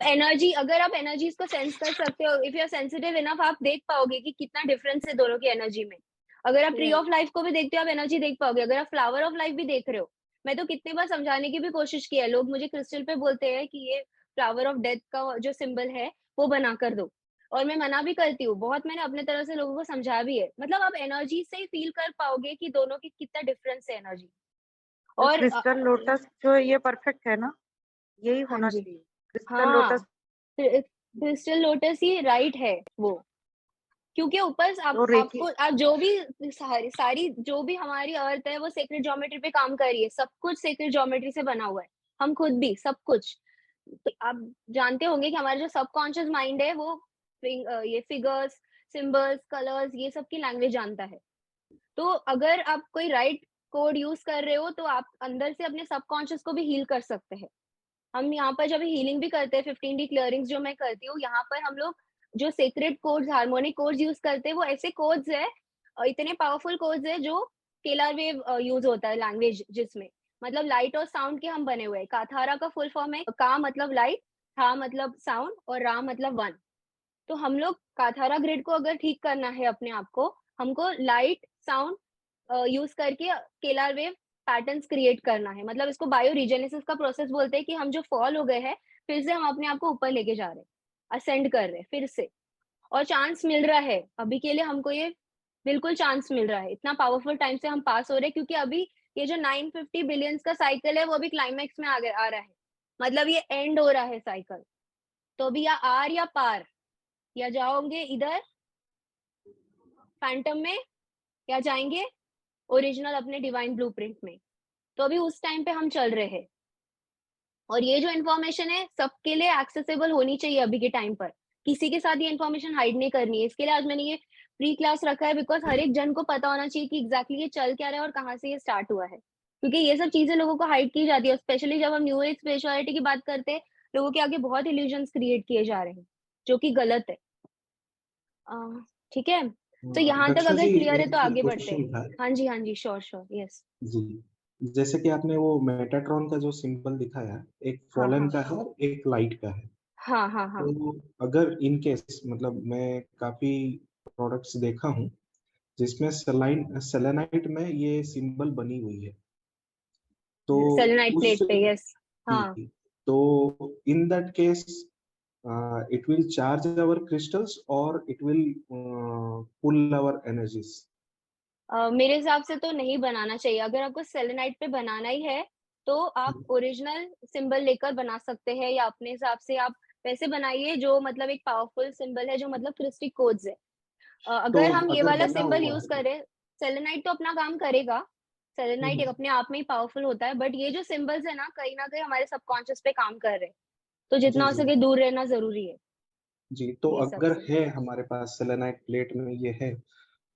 Energy, अगर आप energies को सेंस कर सकते हो, if you are sensitive enough, आप देख पाओगे कि कितना डिफरेंस है दोनों की एनर्जी में। अगर आप ट्री ऑफ लाइफ को भी देखते हो, आप एनर्जी देख पाओगे। अगर आप फ्लावर ऑफ लाइफ भी देख रहे हो, मैं तो कितने बार समझाने की भी कोशिश की है, लोग मुझे क्रिस्टल पे बोलते हैं कि ये फ्लावर ऑफ डेथ का जो सिंबल है वो बना कर दो, और मैं मना भी करती हूँ बहुत, मैंने अपने तरह से लोगों को समझा भी है। मतलब आप एनर्जी से ही फील कर पाओगे कि दोनों की कितना डिफरेंस है एनर्जी। तो और क्रिस्टल लोटस जो है ये परफेक्ट है ना, यही हाँ होना जी, चाहिए क्रिस्टल हाँ, लोटस। क्रिस्टल लोटस ही राइट है वो, क्योंकि ऊपर से तो आपको, रेखी आप जो भी सारी सारी जो भी हमारी अर्थ है वो सेक्रेड ज्योमेट्री पे काम कर रही है, सब कुछ सेक्रेड ज्योमेट्री से बना हुआ है, हम खुद भी सब कुछ। तो आप जानते होंगे कि हमारा जो सबकॉन्शियस माइंड है वो ये फिगर्स, सिंबल्स, कलर्स, ये सब की लैंग्वेज जानता है। तो अगर आप कोई राइट कोड यूज कर रहे हो तो आप अंदर से अपने सबकॉन्शियस को भी हील कर सकते हैं। हम यहाँ पर जब हीलिंग भी करते हैं, 15D क्लियरिंग्स जो मैं करती हूँ, यहाँ पर हम लोग जो sacred codes, harmonic codes use करते हैं, वो ऐसे कोड्स है, इतने पावरफुल कोड्स है जो स्केलर वेव यूज होता है लैंग्वेज जिसमें, मतलब लाइट और साउंड के हम बने हुए हैं। काथारा का फुल फॉर्म है, का मतलब लाइट, था मतलब साउंड, और रा मतलब वन। तो हम लोग काथारा ग्रिड को अगर ठीक करना है अपने आप को, हमको लाइट साउंड यूज करके स्केलर वेव पैटर्न्स क्रिएट करना है। मतलब इसको बायो रिजेनेसिस का प्रोसेस बोलते हैं कि हम जो फॉल हो गए हैं, फिर से हम अपने आप को ऊपर लेके जा रहे हैं, असेंड कर रहे हैं फिर से। और चांस मिल रहा है अभी के लिए हमको, ये बिल्कुल चांस मिल रहा है, इतना पावरफुल टाइम से हम पास हो रहे हैं, क्योंकि अभी ये जो 950 बिलियंस का साइकिल है वो अभी क्लाइमेक्स में आ रहा है, मतलब ये एंड हो रहा है साइकिल। तो अभी या आर या पार, या जाओगे इधर फैंटम में, या जाएंगे ओरिजिनल अपने डिवाइन ब्लूप्रिंट में। तो अभी उस टाइम पे हम चल रहे हैं, और ये जो इन्फॉर्मेशन है सबके लिए एक्सेसिबल होनी चाहिए अभी के टाइम पर। किसी के साथ ये इन्फॉर्मेशन हाइड नहीं करनी है, इसके लिए आज मैंने ये फ्री क्लास रखा है, बिकॉज हर एक जन को पता होना चाहिए कि एग्जैक्टली ये चल क्या रहा है और कहाँ से ये स्टार्ट हुआ है। क्योंकि ये सब चीजें लोगों को हाइड की जाती है, स्पेशली जब हम न्यू एज स्पिरिचुअलिटी की बात करते हैं, लोगों के आगे बहुत इल्यूजन्स क्रिएट किए जा रहे हैं, जो कि गलत है। ठीक है, तो यहाँ तक रक्षा अगर जी, क्लियर है एक तो आगे बढ़ते हैं। क्वेश्चन था। हाँ जी, हाँ जी, श्योर श्योर, यस। जी, जैसे कि आपने वो मेटाट्रॉन का जो सिंबल दिखाया, एक हाँ फॉलन हाँ का है, एक लाइट का है। हाँ हाँ हाँ तो अगर इन केस, मतलब मैं काफी प्रोडक्ट्स देखा हूँ जिसमें सेलेनाइट में ये सिंबल बनी हुई है, तो सेलेनाइट उस, प्लेट पे, यस। हाँ, जी, तो in that case it will charge our crystals or it will pull our energies. मेरे हिसाब से तो नहीं बनाना चाहिए। अगर आपको सेलेनाइट पे बनाना ही है तो आप ओरिजिनल सिंबल लेकर बना सकते हैं, या अपने हिसाब से आप वैसे बनाइए जो मतलब एक पावरफुल सिंबल है, जो मतलब क्रिस्टिक कोड्स है। तो अगर हम ये अगर वाला बना सिंबल हुआ यूज है, करें, सेलेनाइट तो अपना काम करेगा, सेलेनाइट एक हम्म, अपने आप में ही पावरफुल होता है, बट ये जो सिंबल्स है ना कहीं हमारे सबकॉन्शियस पे काम कर रहे हैं, तो जी जितना हो जी सके दूर रहना जरूरी है जी, तो ये सब अगर से। है हमारे पास सेलेनाइट प्लेट में ये है,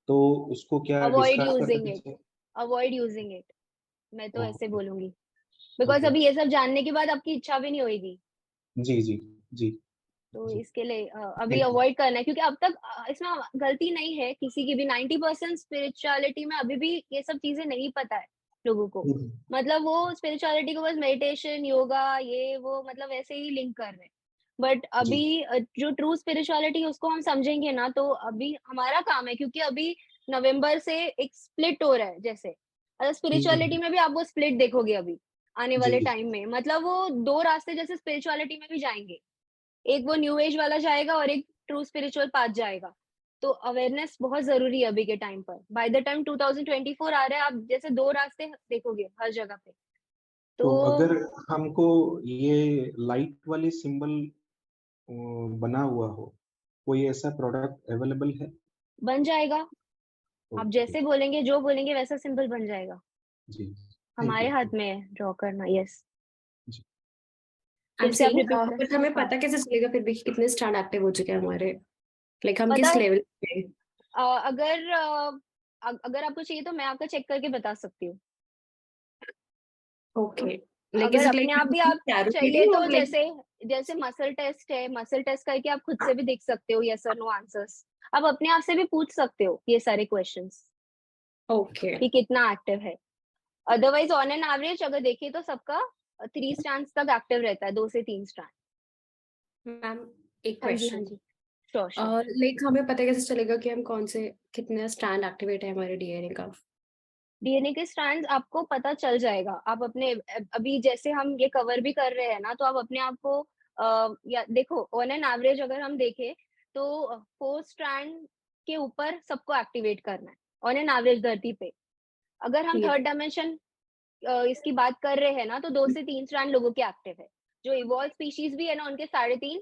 तो उसको क्या अवॉइड डिस्कार्ड कर यूजिंग देना इट, चाहिए? अवॉइड यूजिंग इट, मैं तो ऐसे ओके, बोलूंगी। बिकॉज ओके, अभी ये सब जानने के बाद आपकी इच्छा भी नहीं होगी, जी जी जी तो जी, इसके लिए अभी थैंक यू। अवॉइड करना है, क्योंकि अब तक इसमें गलती नहीं है किसी की भी। 90% स्पिरिचुअलिटी में अभी भी ये सब चीजें नहीं पता है लोगों को। मतलब वो स्पिरिचुअलिटी को बस मेडिटेशन, योगा, ये वो मतलब ऐसे ही लिंक कर रहे हैं। बट जी अभी जो ट्रू स्पिरिचुअलिटी है उसको हम समझेंगे ना, तो अभी हमारा काम है, क्योंकि अभी नवंबर से एक स्प्लिट हो रहा है जैसे, अगर स्पिरिचुअलिटी जी में भी आप वो स्प्लिट देखोगे अभी आने जी वाले जी, टाइम में, मतलब वो दो रास्ते जैसे स्पिरिचुअलिटी में भी जाएंगे, एक वो न्यू एज वाला जाएगा और एक ट्रू स्पिरिचुअल पाथ जाएगा। तो अवेयरनेस बहुत जरूरी है अभी के टाइम पर। बाय द टाइम 2024 आ रहा है, आप जैसे दो रास्ते देखोगे हर जगह पे। तो तो अगर हमको ये लाइट वाली सिंबल बना हुआ हो, कोई ऐसा प्रोडक्ट अवेलेबल है? बन जाएगा, आप ओके, जैसे बोलेंगे, जो बोलेंगे वैसा सिंबल बन जाएगा। जी, थैंक हमारे यू। हाथ में है ड्रॉ करना, यस। जी, फिर I'm से आप saying, रिपीट कर। बट हमें हाँ, पता कैसे चलेगा फिर भी कि कितने स्टार एक्टिव हो चुके हैं हमारे, लाइक हम पता किस लेवल पे? अगर आपको चाहिए तो मैं आपको चेक करके बता सकती हूँ। ओके, लाइक इज अगर इट अपने आप भी आप लाइक चाहिए तो, और लाइक? जैसे जैसे मसल टेस्ट है, मसल टेस्ट करके आप खुद से भी देख सकते हो यस और नो आंसर्स। आप अपने आप से भी पूछ सकते हो ये सारे क्वेश्चंस ओके, कि कितना एक्टिव है। अदरवाइज ऑन एन एवरेज अगर देखिए तो सबका 3 स्ट्रैंड्स तक एक्टिव रहता है, 2 से 3 स्ट्रैंड। मैम एक हाँ जी, हाँ क्वेश्चन, जी। Sure, sure. लाइक हमें पता कैसे चलेगा कि हम कौन से कितने स्ट्रैंड एक्टिवेट है हमारे डीएनए का? डीएनए के स्ट्रैंड्स आपको पता चल जाएगा। आप अपने अभी जैसे हम ये कवर भी कर रहे हैं ना, तो आप अपने आप को या देखो ऑन एन एवरेज अगर हम देखें तो 4 स्ट्रैंड के ऊपर सबको एक्टिवेट करना है, ऑन एन एवरेज धरती पे। अगर हम ठीक है। थर्ड डायमेंशन इसकी बात कर रहे हैं ना, तो 2 से 3 स्ट्रैंड लोगों के एक्टिव है। जो इवॉल्व स्पीशीज भी है ना, उनके 3.5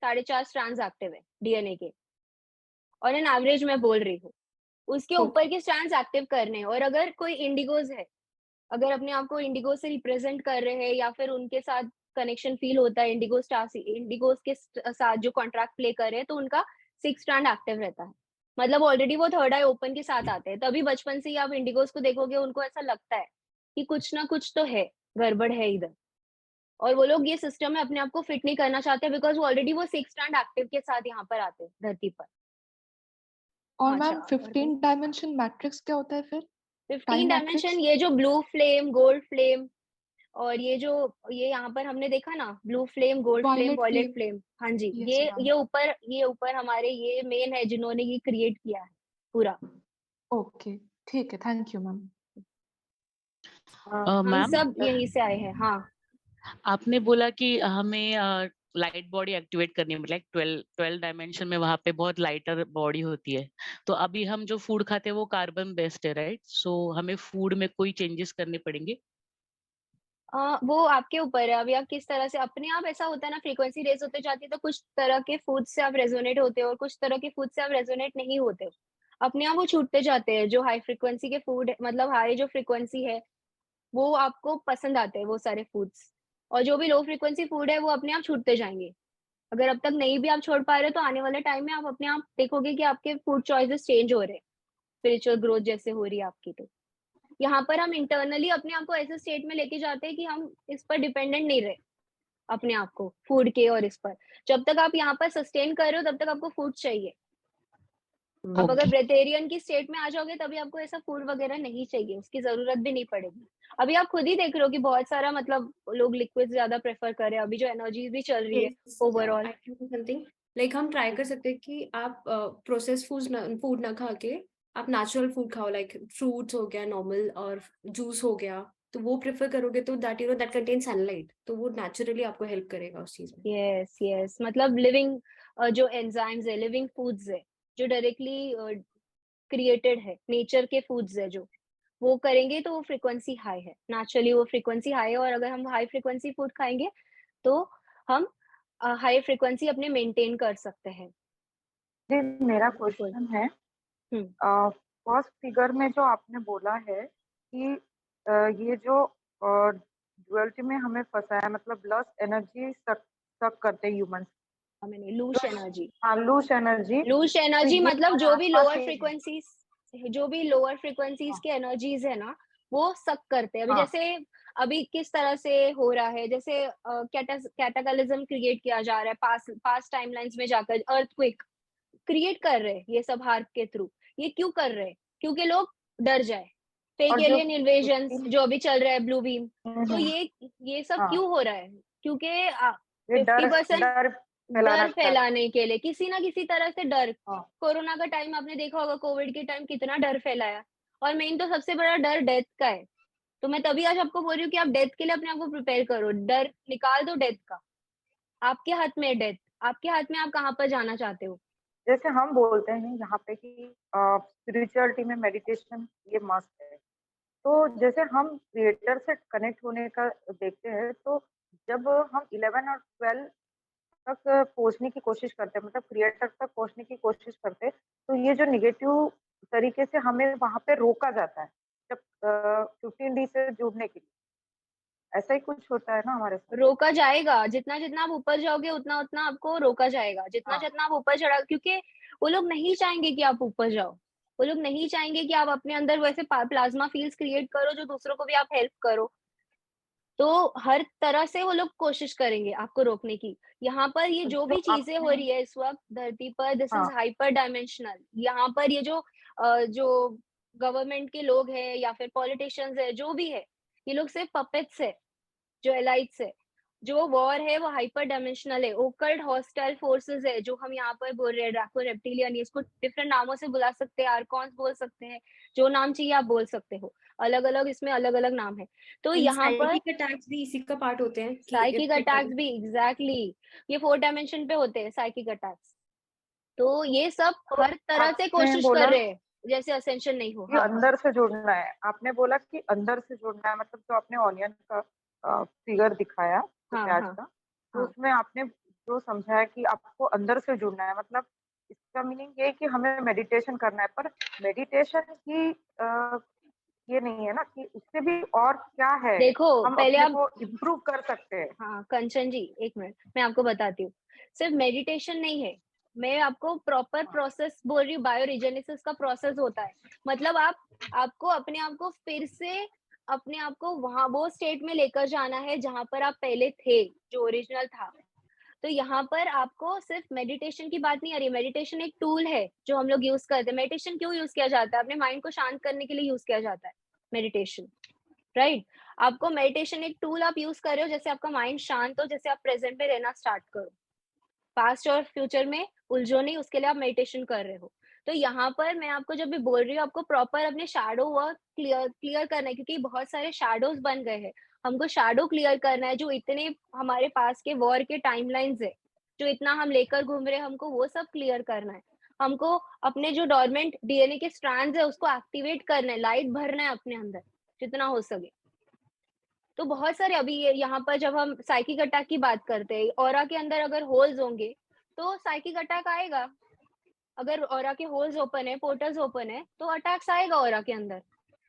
साढ़े 4 स्ट्रैंड्स एक्टिव है डीएनए के। ऑन एन एवरेज मैं बोल रही हूँ। उसके ऊपर ओके। के स्ट्रैंड्स एक्टिव करने हैं। और अगर कोई इंडिगोज है, अगर अपने आप को इंडिगो से रिप्रेजेंट कर रहे हैं या फिर उनके साथ कनेक्शन फील होता है इंडिगो स्टार से, इंडिगोज के साथ जो कॉन्ट्रैक्ट प्ले कर रहे हैं, तो उनका 6 स्ट्रैंड एक्टिव रहता है। मतलब ऑलरेडी वो थर्ड आई ओपन के साथ आते हैं। तभी बचपन से ही आप इंडिगोज को देखोगे, उनको ऐसा लगता है कि कुछ ना कुछ तो है, गड़बड़ है इधर। और वो लोग ये सिस्टम में अपने आप को फिट नहीं करना चाहते, बिकॉज ऑलरेडी वो 6 स्ट्रैंड एक्टिव के साथ यहाँ पर आते हैं धरती पर। और हाँ, अच्छा, मैम और कोई 15 डायमेंशन मैट्रिक्स क्या होता है फिर? 15 टाइम डायमेंशन, मैट्रिक्स? ये जो ब्लू फ्लेम, गोल्ड फ्लेम, और ये जो ये यहाँ पर हमने देखा ना, blue flame, gold flame, violet violet flame? Flame. हाँ जी, यस ये मैम। ये ऊपर, ये ऊपर हमारे ये मेन है जिन्होंने ये क्रिएट किया है पूरा। ओके, ठीक है, थैंक यू मैम। हम मैम, सब यहीं से आए हैं। हाँ, आपने बोला कि हमें लाइट बॉडी एक्टिवेट करनी है, लाइक 12 डायमेंशन में वहां पे बहुत लाइटर बॉडी होती है। तो अभी हम जो फूड खाते हैं वो कार्बन बेस्ड है, राइट? सो हमें फूड में कोई चेंजेस करने पड़ेंगे? वो आपके ऊपर है। अभी आप किस तरह से अपने आप, ऐसा होता है ना, फ्रीक्वेंसी रेज होते जाती है, तो कुछ तरह के फूड से आप रेजोनेट होते हो और कुछ तरह के फूड से आप रेजोनेट नहीं होते हो। अपने आप वो छूटते जाते हैं। जो हाई फ्रीक्वेंसी के फूड, मतलब हाई जो फ्रीक्वेंसी है, वो आपको पसंद आते हैं वो सारे फूड्स। और जो भी लो फ्रीक्वेंसी फूड है, वो अपने आप छूटते जाएंगे। अगर अब तक नहीं भी आप छोड़ पा रहे हो, तो आने वाले टाइम में आप अपने आप देखोगे कि आपके फूड चॉइसेस चेंज हो रहे हैं, स्पिरिचुअल ग्रोथ जैसे हो रही है आपकी। तो यहाँ पर हम इंटरनली अपने आप को ऐसे स्टेट में लेके जाते हैं कि हम इस पर डिपेंडेंट नहीं रहे, अपने आप को फूड के और इस पर। जब तक आप यहाँ पर सस्टेन कर रहे हो, तब तक आपको फूड चाहिए। आप अगर ओके। ब्रेटेरियन की स्टेट में आ जाओगे, तभी आपको ऐसा फूड वगैरह नहीं चाहिए, उसकी जरूरत भी नहीं पड़ेगी। अभी आप खुद ही देख रहे हो कि बहुत सारा, मतलब लोग लिक्विड ज्यादा प्रेफर कर रहे हैं, अभी जो एनर्जी भी चल रही है overall. I think something like हम ट्राई कर सकते हैं कि आप प्रोसेस फूड ना खा के आप नेचुरल फूड खाओ, लाइक फ्रूट्स हो गया नॉर्मल, और जूस हो गया। तो वो प्रेफर करोगे तो दैट दैट कंटेन सनलाइट, तो वो नेचुरली आपको हेल्प करेगा उस चीज में। यस, यस, मतलब लिविंग जो एंजाइम्स है, लिविंग फूड्स है, जो डायरेक्टली क्रिएटेड है, नेचर के फूड्स है, जो वो करेंगे तो वो फ्रीक्वेंसी हाई है, नेचुरली वो फ्रीक्वेंसी हाई है। और अगर हम हाई फ्रीक्वेंसी फूड खाएंगे, तो हम हाई फ्रीक्वेंसी अपने मेंटेन कर सकते हैं। जी, मेरा बिल्कुल। क्वेश्चन है, हम्म। फर्स्ट फिगर में जो आपने बोला है कि ये जो डुअलिटी में हमें फंसाया, मतलब लॉस एनर्जी सक सक करते ह्यूमंस, मैंने लूश एनर्जी, हाँ लूज एनर्जी, लूश तो एनर्जी ये मतलब हमारे जो भी आसपास लोअर ही है। फ्रीक्वेंसीज, जो भी लोअर फ्रीक्वेंसीज हाँ, के एनर्जीज है ना, वो सक करते हैं। अभी हाँ, जैसे अभी किस तरह से हो रहा है, जैसे कैटाकलिज्म क्रिएट किया जा रहा है, पास टाइमलाइंस में जाकर अर्थक्वेक क्रिएट कर रहे हैं ये सब हार्प के थ्रू। ये क्यों कर रहे हैं? क्योंकि लोग डर जाए। फेक और जो एलियन इन्वेजन्स 15 जो अभी चल रहा है, ब्लू बीम। तो हम्म, ये सब हाँ, क्यों हो रहा है? क्योंकि ये 50% डर फैलाना डर चाह रहे हैं। फैलाने के लिए, किसी ना किसी तरह से डर। हाँ, कोरोना का टाइम आपने देखा होगा, कोविड के टाइम कितना डर फैलाया। और मेन तो सबसे बड़ा डर डेथ का है। तो मैं तभी आज आपको बोल रही हूँ कि आप डेथ के लिए अपने आप को प्रिपेयर करो, डर निकाल दो डेथ का। आपके हाथ में है डेथ, आपके हाथ में, आप कहाँ पर जाना चाहते हो। जैसे हम बोलते हैं यहाँ पे कि स्पिरिचुअलिटी में मेडिटेशन ये मस्ट है। तो जैसे हम क्रिएटर से कनेक्ट होने का देखते हैं, तो जब हम 11 और 12 तक पहुँचने की कोशिश करते हैं, मतलब क्रिएटर तक पहुँचने की कोशिश करते हैं, तो ये जो नेगेटिव तरीके से हमें वहाँ पे रोका जाता है, जब 15 डी से जुड़ने के लिए, ऐसा ही कुछ होता है ना हमारे साथ? रोका जाएगा, जितना जितना आप ऊपर जाओगे, उतना उतना आपको रोका जाएगा, जितना हाँ, जितना आप ऊपर चढ़ा, क्योंकि वो लोग नहीं चाहेंगे कि आप ऊपर जाओ। वो लोग नहीं चाहेंगे कि आप अपने अंदर वैसे प्लाज्मा फील्ड्स क्रिएट करो, जो दूसरों को भी आप हेल्प करो। तो हर तरह से वो लोग कोशिश करेंगे आपको रोकने की। यहाँ पर ये तो जो जो भी चीजें हो आपने रही है इस वक्त धरती पर, दिस इज हाँ, हाइपर डायमेंशनल। यहाँ पर ये जो गवर्नमेंट के लोग हैं या फिर पॉलिटिशियंस है, जो भी है, ये लोग सिर्फ पपेट्स है, जो एलाइट्स है। जो वॉर है वो हाइपर डायमेंशनल है, ओकल्ट हॉस्टाइल फोर्सेस है जो हम यहाँ पर बोल रहे हैं, ड्रैको रेप्टिलियन, इसको डिफरेंट नामों से बुला सकते हैं, आर्कॉन्स बोल सकते हैं, जो नाम चाहिए आप बोल सकते हो, अलग अलग इसमें अलग अलग नाम है। तो यहाँ पर साइकिक अटैक्स भी इसी का पार्ट होते हैं कि साइकिक अटैक्स भी एग्जैक्टली ये 4 डायमेंशन पे होते हैं साइकिक अटैक्स। तो ये सब तो हर तरह से आपने कोशिश बोला कर रहे हैं जैसे असेंशन नहीं हो। कि हाँ अंदर से जुड़ना है, आपने बोला कि अंदर से जुड़ना है, मतलब जो आपने ऑनियन का फिगर दिखाया, तो हाँ प्याज हाँ का, तो हाँ उसमें आपने जो समझाया कि आपको अंदर से जुड़ना है, मतलब इसका मीनिंग ये है कि हमें मेडिटेशन करना है, पर मेडिटेशन ही ये नहीं है ना कि उससे भी और क्या है, देखो हम पहले अपने आप, को इम्प्रूव कर सकते हैं। हाँ कंचन जी एक मिनट मैं आपको बताती हूँ, सिर्फ मेडिटेशन नहीं है, मैं आपको प्रॉपर हाँ, प्रोसेस बोल रही हूँ, बायोरिजेनेसिस का प्रोसेस होता है। मतलब आपको अपने आप को फिर से अपने आप को वहां वो स्टेट में लेकर जाना है जहां पर आप पहले थे, जो ओरिजिनल था। तो यहाँ पर आपको सिर्फ मेडिटेशन की बात नहीं आ रही, मेडिटेशन एक टूल है जो हम लोग यूज करते हैं। मेडिटेशन क्यों यूज किया जाता है? अपने माइंड को शांत करने के लिए यूज किया जाता है मेडिटेशन, राइट? आपको मेडिटेशन एक टूल आप यूज कर रहे हो, जैसे आपका माइंड शांत हो, जैसे आप प्रेजेंट में रहना स्टार्ट करो, पास्ट और फ्यूचर में उलझो नहीं, उसके लिए आप मेडिटेशन कर रहे हो। तो यहाँ पर मैं आपको जब भी बोल रही हूँ, आपको प्रॉपर अपने शैडो वर्क क्लियर करना है, क्योंकि बहुत सारे शैडोज बन गए हैं। हमको शैडो क्लियर करना है, जो इतने हमारे पास के वॉर के टाइमलाइंस है, जो इतना हम लेकर घूम रहे हैं, हमको वो सब क्लियर करना है। हमको अपने जो डोरमेंट डीएनए के स्ट्रैंड्स है उसको एक्टिवेट करना है, लाइट भरना है अपने अंदर जितना हो सके। तो बहुत सारे अभी यहाँ पर जब हम साइकिक अटैक की बात करते हैं, ऑरा के अंदर अगर होल्स होंगे तो साइकिक अटैक आएगा। अगर ऑरा के होल्स ओपन है, पोर्टल्स ओपन है, तो अटैक्स आएगा ऑरा के अंदर।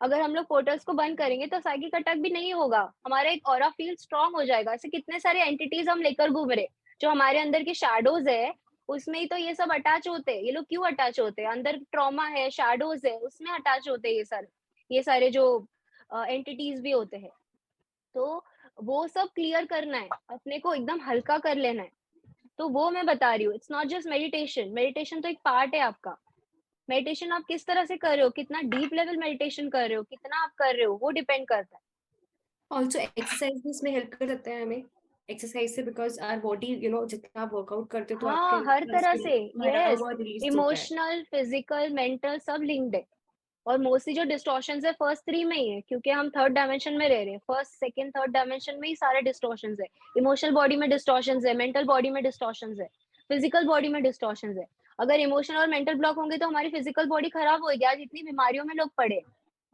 अगर हम लोग पोर्टल्स को बंद करेंगे तो साइकिक अटैक भी नहीं होगा, हमारा एक ऑरा फील्ड स्ट्रांग हो जाएगा। ऐसे कितने सारे एंटिटीज हम लेकर घूम रहे, जो हमारे अंदर के शैडोज है उसमें ही तो ये सब अटैच होते हैं। ये लोग क्यों अटैच होते हैं? अंदर ट्रॉमा है, शैडोज है, उसमें अटैच होते हैं ये सारे जो एंटिटीज भी होते हैं। तो वो सब क्लियर करना है, अपने को एकदम हल्का कर लेना है। तो वो मैं बता रही हूँ, it's not just meditation, meditation तो एक पार्ट है आपका। मेडिटेशन आप किस तरह से कर रहे हो, कितना डीप लेवल मेडिटेशन कर रहे हो, कितना आप कर रहे हो, वो डिपेंड करता है। ऑल्सो एक्सरसाइज भी इसमें हेल्प कर सकते हैं हमें, एक्सरसाइज से, बिकॉज आवर बॉडी जितना आप वर्कआउट करते हो तो आपके हाँ हर तरह से, भरा यस, हुआ रिलीज होता है। इमोशनल, फिजिकल, मेंटल सब लिंक्ड है। और मोस्टली जो डिस्टॉर्शंस है फर्स्ट 3 में ही है, क्योंकि हम थर्ड डायमेंशन में रह रहे हैं। फर्स्ट सेकंड थर्ड डायमेंशन में ही सारे डिस्टॉर्शंस है। इमोशनल बॉडी में डिस्टॉर्शंस है, मेंटल बॉडी में डिस्टॉर्शंस है, फिजिकल बॉडी में डिस्टॉर्शंस है। अगर इमोशनल और मेंटल ब्लॉक होंगे तो हमारी फिजिकल बॉडी खराब होगी। आज इतनी बीमारियों में लोग पड़े,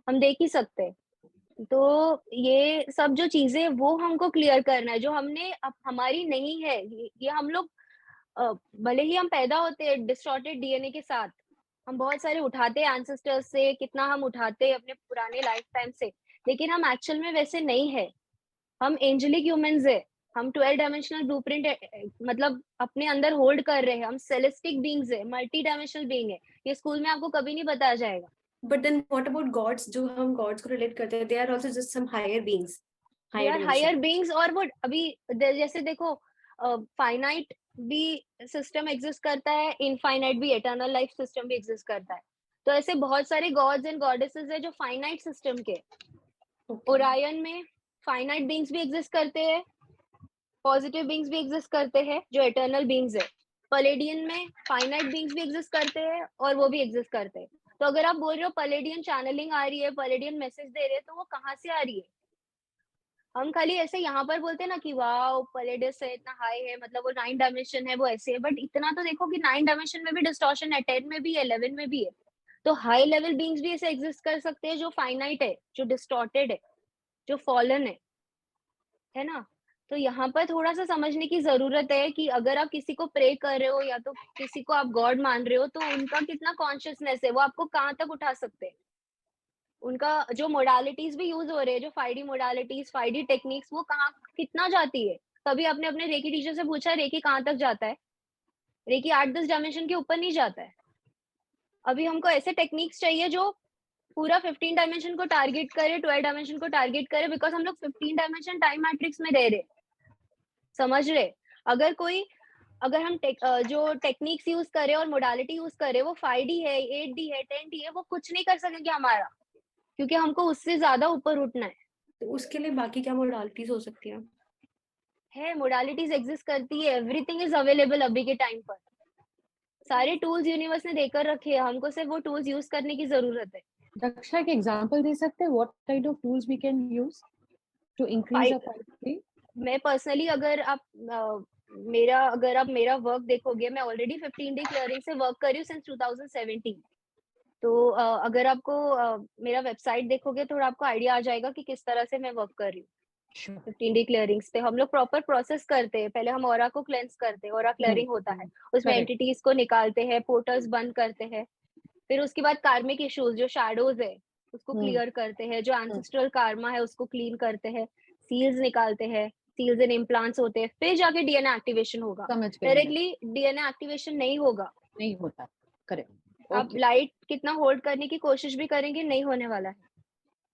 हम देख ही सकते हैं। तो ये सब जो चीजें वो हमको क्लियर करना है, जो हमने अब हमारी नहीं है। ये हम लोग भले ही हम पैदा होते हैं डिस्टॉर्टेड डीएनए के साथ, हम बहुत सारे उठाते हैं एंसेस्टर्स से, कितना हम उठाते हैं अपने पुराने लाइफ टाइम से, लेकिन हम एक्चुअल में वैसे नहीं है। हम एंजेलिक ह्यूमंस है, हम 12 डायमेंशनल ब्लूप्रिंट मतलब अपने अंदर होल्ड कर रहे हैं। हम सेलेस्टिक बीइंग्स है, मल्टी डायमेंशनल बीइंग है। ये स्कूल में आपको कभी नहीं बताया जाएगा। But then what about gods, जो हम गॉड्स को रिलेट करते हैं, they are also just some higher beings, they higher are dimension. Higher beings. और वो अभी जैसे देखो, फाइनाइट भी सिस्टम एग्जिस्ट करता है, इनफाइनाइट भी, एटर्नल लाइफ सिस्टम भी एग्जिस्ट करता है। तो ऐसे बहुत सारे गॉड्स एंड गॉडेसेस है जो फाइनाइट सिस्टम के। ओके, ओरायन में फाइनाइट बीइंग्स भी एग्जिस्ट करते हैं, पॉजिटिव बीइंग्स भी एग्जिस्ट करते हैं जो एटर्नल बीइंग्स है। पलेडियन में फाइनाइट बीइंग्स भी एग्जिस्ट करते हैं और वो भी एग्जिस्ट करते हैं। तो अगर आप बोल रहे हो पलेडियन चैनलिंग आ रही है, पलेडियन मैसेज दे रहे हैं, तो वो कहाँ से आ रही है? हम खाली ऐसे यहाँ पर बोलते हैं ना कि वाओ पलेडियस है, इतना हाई है, मतलब वो 9 डायमेंशन है, वो ऐसे है। बट इतना तो देखो कि 9 डायमेंशन में भी डिस्टॉर्शन है, 10 में भी है, 11 में भी है। तो हाई लेवल बीइंग्स भी ऐसे एग्जिस्ट कर सकते हैं जो फाइनाइट है, जो डिस्टॉर्टेड है, जो फॉलन है ना? तो यहाँ पर थोड़ा सा समझने की जरूरत है कि अगर आप किसी को प्रे कर रहे हो या तो किसी को आप गॉड मान रहे हो, तो उनका कितना कॉन्शियसनेस है, वो आपको कहाँ तक उठा सकते हैं। उनका जो मोडालिटीज भी यूज हो रहे हैं, जो 5D मोडालिटीज, 5D टेक्निक्स, वो कहाँ कितना जाती है? कभी आपने अपने रेकी टीचर से पूछा रेकी कहाँ तक जाता है? रेकी 8-10 डायमेंशन के ऊपर नहीं जाता है। अभी हमको ऐसे टेक्निक्स चाहिए जो पूरा 15 डायमेंशन को टारगेट करे, 12 डायमेंशन को टारगेट करे, बिकॉज हम लोग 15 डायमेंशन टाइम मैट्रिक्स में रह रहे, समझ रहे? अगर कोई अगर हम जो टेक्निक्स यूज करें और मोडालिटी यूज करें, वो 5D है, 8D है, 10D है, वो कुछ नहीं कर सकेंगे हमारा, क्योंकि हमको उससे ज्यादा ऊपर उठना है। तो उसके लिए बाकी क्या मोडालिटीज हो सकती है? है, मोडालिटीज एग्जिस्ट करती है, एवरीथिंग इज अवेलेबल अभी के टाइम पर। सारे टूल्स यूनिवर्स ने देकर रखे हैं, हमको सिर्फ वो टूल्स यूज करने की जरूरत है। दक्षा एक एग्जांपल दे सकते हैं what kind of tools we can use to increase our quality? मैं पर्सनली अगर आप मेरा वर्क देखोगे, मैं ऑलरेडी 15 डे क्लियरिंग से वर्क कर रही हूँ सिंस 2017। तो अगर आपको मेरा वेबसाइट देखोगे तो आपको आइडिया आ जाएगा कि किस तरह से मैं वर्क कर रही हूँ। 15 डे क्लियरिंग्स पे हम लोग प्रॉपर प्रोसेस करते हैं। पहले हम ऑरा को क्लेंस करते हैं, ऑरा क्लियरिंग होता है, उसमें एंटिटीज को निकालते हैं, पोर्टल्स बंद करते हैं। फिर उसके बाद कार्मिक इश्यूज जो शैडोज है उसको क्लियर करते हैं, जो एंसेस्ट्रल कार्मा है उसको क्लीन करते हैं, सील्स निकालते हैं, सील्स एंड इम्प्लांट्स होते हैं, फिर जाके डीएनए एक्टिवेशन होगा। डायरेक्टली डीएनए एक्टिवेशन नहीं होगा, नहीं होता। करेक्ट। आप लाइट कितना होल्ड करने की कोशिश भी करेंगे नहीं होने वाला है,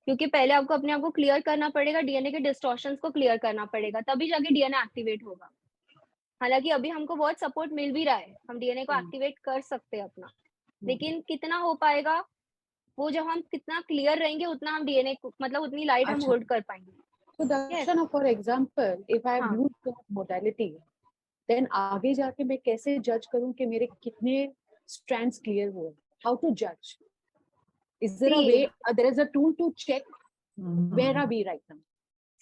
क्योंकि पहले आपको अपने आप को क्लियर करना पड़ेगा, डीएनए के डिस्टॉर्शंस को क्लियर करना पड़ेगा, तभी जाके डीएनए एक्टिवेट होगा। हालांकि अभी हमको बहुत सपोर्ट मिल भी रहा है, हम डीएनए को एक्टिवेट कर सकते हैं अपना, लेकिन कितना हो पाएगा वो जब हम कितना क्लियर रहेंगे उतना हम डीएनए को मतलब उतनी लाइट हम होल्ड कर पाएंगे। So Darshana, for example, if I have used the modality, then आगे जाके मैं कैसे जज करूं कि मेरे कितने strands clear हुए? How to judge? Is there a way? There is a tool to check. Where are we right now?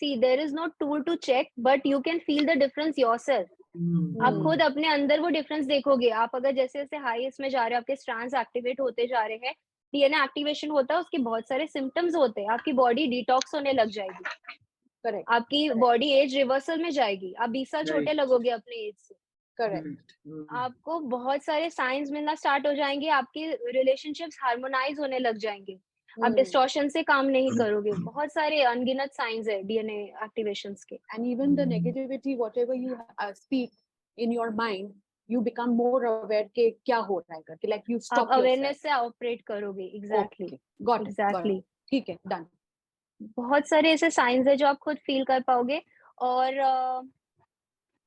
See, there is no tool to check, but you can feel the difference yourself. आप खुद अपने अंदर वो difference देखोगे। आप अगर जैसे जैसे हाई इसमें जा रहे हैं, आपके स्ट्रैंड्स एक्टिवेट होते जा रहे हैं, डीएनए एक्टिवेशन होता है, उसके बहुत सारे सिम्टम्स होते हैं। आपकी बॉडी डिटॉक्स होने लग जाएगी, करेक्ट, आपकी बॉडी एज रिवर्सल में जाएगी, आप 20 साल छोटे लगोगे अपने एज से। करेक्ट, आपको बहुत सारे साइंस मिलना स्टार्ट हो जाएंगे, आपके रिलेशनशिप्स हार्मोनाइज होने लग जाएंगे, आप डिस्टॉर्शन से काम नहीं करोगे। बहुत सारे अनगिनत साइंस है डीएनए एक्टिवेशंस के। And even the negativity whatever you speak in your mind, you become more aware के क्या हो रहा है करके, like you stop yourself. Awareness से ऑपरेट करोगे। Exactly, got it. ठीक है, डन। बहुत सारे ऐसे साइंस है जो आप खुद फील कर पाओगे। और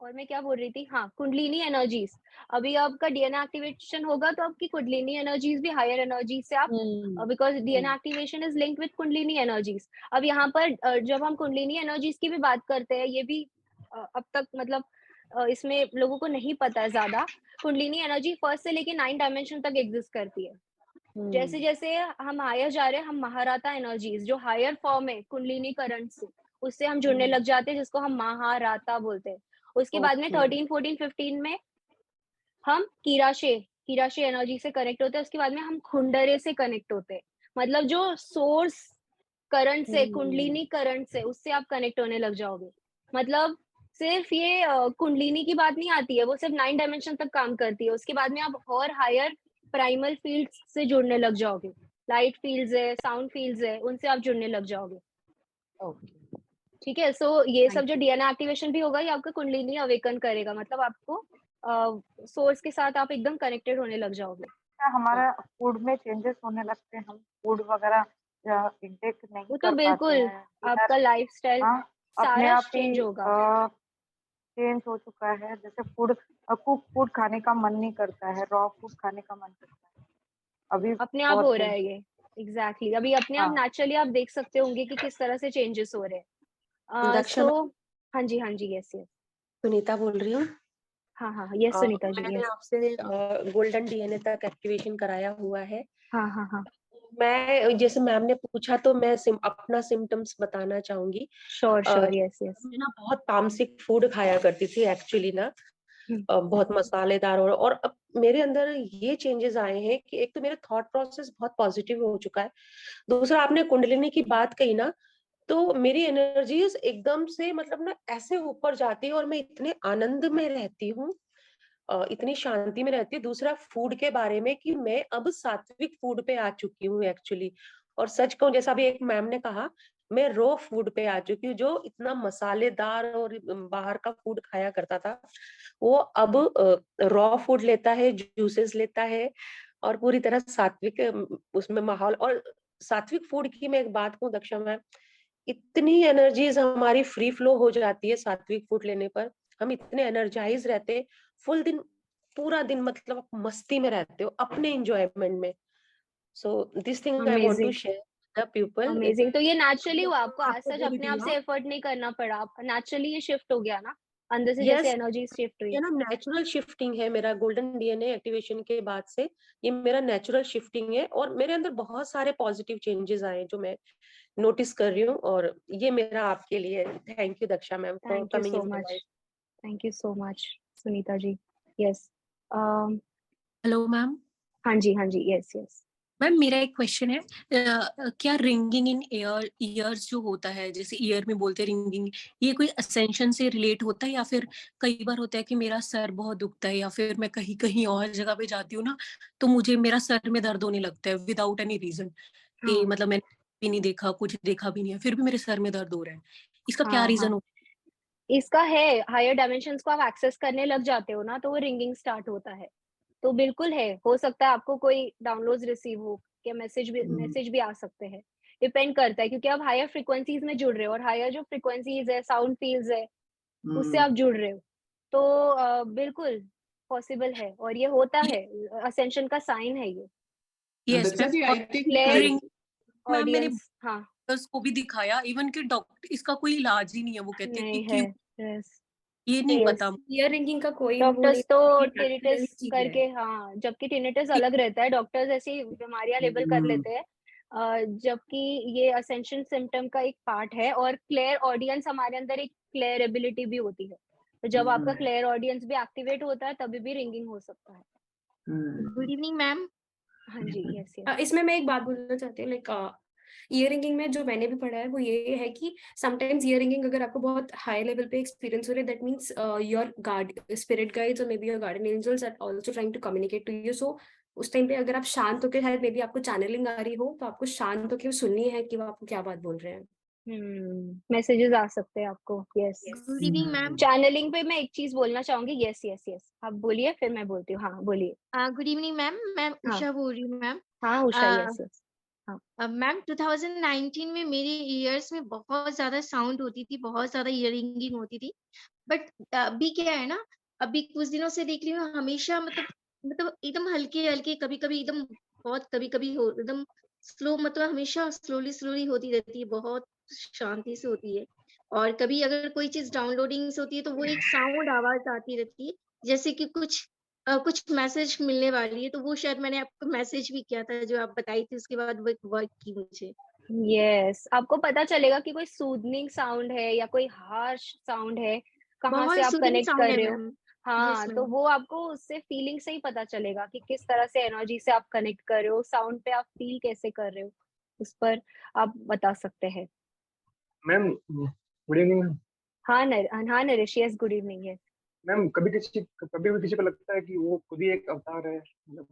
मैं क्या बोल रही थी, हाँ, कुंडलिनी एनर्जीज। अभी आपका डीएनए एक्टिवेशन होगा तो आपकी कुंडलिनी एनर्जीज भी हायर एनर्जी से आप, because DNA activation is linked with kundalini energies. अब यहाँ पर जब हम कुंडलिनी एनर्जीज की भी बात करते हैं, ये भी अब तक मतलब इसमें लोगों को नहीं पता है ज्यादा। कुंडलिनी एनर्जी फर्स्ट से लेके 9 डायमेंशन तक एग्जिस्ट करती है। जैसे जैसे हम हायर जा रहे हैं, हम महाराता एनर्जीज जो हायर फॉर्म है कुंडलिनी करंट से, उससे हम जुड़ने लग जाते हैं, जिसको हम महाराता बोलते हैं। उसके बाद में 13, 14, 15 में हम कीराशे एनर्जी से कनेक्ट होते हैं। उसके बाद में हम खुंडरे से कनेक्ट होते हैं, मतलब जो सोर्स करंट से, कुंडलिनी करंट से, उससे आप कनेक्ट होने लग जाओगे। मतलब सिर्फ ये कुंडलिनी की बात नहीं आती है, वो सिर्फ 9 डायमेंशन तक काम करती है। उसके बाद में आप और हायर प्राइमल फील्ड्स से जुड़ने लग जाओगे, लाइट फील्ड्स है, साउंड फील्ड्स है, उनसे आप जुड़ने लग जाओगे। ठीक है, सो ये सब जो डीएनए एक्टिवेशन भी होगा, ये आपका कुंडलिनी अवेकन करेगा, मतलब आपको सोर्स के साथ आप एकदम कनेक्टेड होने लग जाओगे। हमारा फूड में चेंजेस होने लगते हैं, हम फूड वगैरह इंटेक नहीं वो तो बिल्कुल आपका लाइफस्टाइल सारा चेंज होगा, चेंज हो चुका है। जैसे कुक फूड खाने का मन नहीं करता है, रॉ फूड खाने का मन करता है। अभी अपने आप हो रहा है ये। एग्जैक्टली, अभी अपने आप नेचुरली आप देख सकते होंगे कि किस तरह से चेंजेस हो रहे हैं। हाँ जी, यस। सुनीता बोल रही हूँ। हाँ, यस सुनीता जी। मैंने आपसे गोल्डन डीएनए तक एक्टिवेशन कराया हुआ है। हाँ। मैं जैसे मैम ने पूछा तो मैं अपना सिम्टम्स बताना चाहूंगी। Sure, yes. मैं ना बहुत तामसिक फूड खाया करती थी एक्चुअली ना, बहुत मसालेदार, और अब मेरे अंदर ये चेंजेस आए हैं कि एक तो मेरा थॉट प्रोसेस बहुत पॉजिटिव हो चुका है। दूसरा, आपने कुंडलिनी की बात कही ना, तो मेरी एनर्जीज एकदम से मतलब ना ऐसे ऊपर जाती है और मैं इतने आनंद में रहती हूँ, इतनी शांति में रहती है। दूसरा, फूड के बारे में कि मैं अब सात्विक फूड पे आ चुकी हूँ एक्चुअली। और सच कहूँ, जैसा अभी एक मैम ने कहा, मैं रॉ फूड पे आ चुकी हूँ। जो इतना मसालेदार और बाहर का फूड खाया करता था, वो अब रॉ फूड लेता है, जूसेस लेता है, और पूरी तरह सात्विक उसमें माहौल। और सात्विक फूड की मैं एक बात कहूँ दक्षा मैम, इतनी एनर्जीज हमारी फ्री फ्लो हो जाती है सात्विक फूड लेने पर। हम इतने एनर्जाइज रहते हैं फुल दिन, पूरा दिन, मतलब आप मस्ती में रहते हो अपने एंजॉयमेंट में। So this thing I want to share the people. Amazing. तो ये नेचुरली हुआ, आपको आज सच अपने आप से एफर्ट नहीं करना पड़ा, नेचुरली ये शिफ्ट हो गया ना। अंदर से यस जैसे एनर्जी शिफ्ट हुई ये ना नेचुरल शिफ्टिंग है मेरा गोल्डन डीएनए एक्टिवेशन के बाद से, ये मेरा नेचुरल शिफ्टिंग है और मेरे अंदर बहुत सारे पॉजिटिव चेंजेस आए जो मैं नोटिस कर रही हूँ, और ये मेरा आपके लिए thank you Daksha ma'am for thank you coming so in my much, life. Thank you so much Sunita ji. Yes hello ma'am. हाँ जी, हाँ जी, यस यस। मैम मेरा एक क्वेश्चन है, क्या रिंगिंग इन ईयर्स जो होता है, जैसे ईयर में बोलते हैं रिंगिंग, ये कोई असेंशन से रिलेट होता है, या फिर कई बार होता है कि मेरा सर बहुत दुखता है या फिर मैं कहीं कहीं और जगह पे जाती हूँ ना, तो मुझे मेरा सर में दर्द होने लगता है विदाउट एनी रीजन, कि हाँ मतलब मैंने भी नहीं देखा, कुछ देखा भी नहीं है, फिर भी मेरे सर में दर्द हो रहा है, इसका क्या हाँ रीजन हाँ, होता इसका है हायर डायमेंशंस को आप एक्सेस करने लग जाते हो ना, तो वो रिंगिंग स्टार्ट होता है। तो बिल्कुल है, हो सकता है आपको कोई डाउनलोड्स रिसीव हो, या मैसेज भी आ सकते हैं, डिपेंड करता है, क्योंकि आप हायर फ्रीक्वेंसीज में जुड़ रहे हो, और हायर जो फ्रीक्वेंसीज है, साउंड फील्ड्स है, उससे आप जुड़ रहे हो। तो बिल्कुल पॉसिबल है, और ये होता है? है, असेंशन का साइन है ये। Yes Daksha ji, ma'am, I think clear ring ma'am मैंने ऑडियंस, हाँ डॉक्टर्स को भी दिखाया, इवन कि डॉक्टर इसका कोई इलाज ही नहीं है, वो कहते हैं कि नहीं है, क्यों, यस ये नहीं यस। पता। ईयर रिंगिंग का कोई वो नहीं, डॉक्टर्स तो ये टिनिटस natural चीज है। करके, हाँ, जबकि टिनिटस अलग रहता है, डॉक्टर्स ऐसी बीमारियां लेबल कर लेते हैं, जबकि ये असेंशन सिम्टम का एक पार्ट है, और क्लियर ऑडियंस हमारे अंदर एक क्लियर एबिलिटी भी होती है, तो जब आपका क्लियर ऑडियंस भी एक्टिवेट होता है तभी भी रिंगिंग हो सकता है। Good evening ma'am. हाँ जी, यस यस। इसमें मैं एक बात बोलना चाहती हूँ, लाइक ईयर रिंगिंग में जो मैंने भी पढ़ा है वो ये है कि समटाइम्स ईयर रिंगिंग अगर आपको बहुत हाई लेवल पे एक्सपीरियंस हो रहा है, that means your guard spirit guides और may be your guardian angels are also trying to communicate to you. So उस टाइम पे अगर आप शांत होकर, शायद मे बी आपको चैनलिंग आ रही हो, तो आपको शांत होकर सुननी है कि वो आपको क्या बात बोल रहे हैं। मैसेजेस आ सकते हैं आपको, yes. Good evening ma'am. Channelling पे मैं एक चीज बोलना चाहूंगी, यस यस यस, आप बोलिए फिर मैं बोलती हूँ, हाँ बोलिए। गुड इवनिंग मैम, मैं हाँ उषा बोल रही हूँ मैम। हाँ उषा, यस यस। हाँ मैम 2019 में मेरे ईयर्स में बहुत ज्यादा साउंड होती थी, बहुत ज्यादा इयरिंगिंग होती थी, बट अभी क्या है ना, अभी कुछ दिनों से देख रही हूँ हमेशा मतलब एकदम हल्के हल्के, कभी कभी एकदम बहुत, कभी कभी हो एकदम स्लो, मतलब हमेशा स्लोली स्लोली होती रहती है, बहुत शांति से होती है। और कभी अगर कोई चीज डाउनलोडिंग से होती है तो वो एक साउंड आवाज आती रहती है, जैसे कि कुछ मैसेज मिलने वाली है, तो वो शायद मैंने आपको मैसेज भी किया था जो आप बताई थी, उसके बाद वो वर्क की मुझे। यस, आपको पता चलेगा कि कोई सूदनिंग साउंड है या कोई हार्श साउंड है, कहाँ से बहुत आप सूदिंग कनेक्ट साउंड कर है रहे हो। मैम। यस हाँ, तो मैम। वो आपको उससे फीलिंग से ही पता चलेगा कि किस तरह से एनर्जी से आप कनेक्ट कर रहे हो, साउंड पे आप फील कैसे कर रहे हो, उस पर आप बता सकते हैं। Ma'am good evening ma'am. हाँ Naresh, yes good evening, yes. Ma'am कभी भी किसी को लगता है कि वो खुद ही एक अवतार है, मतलब,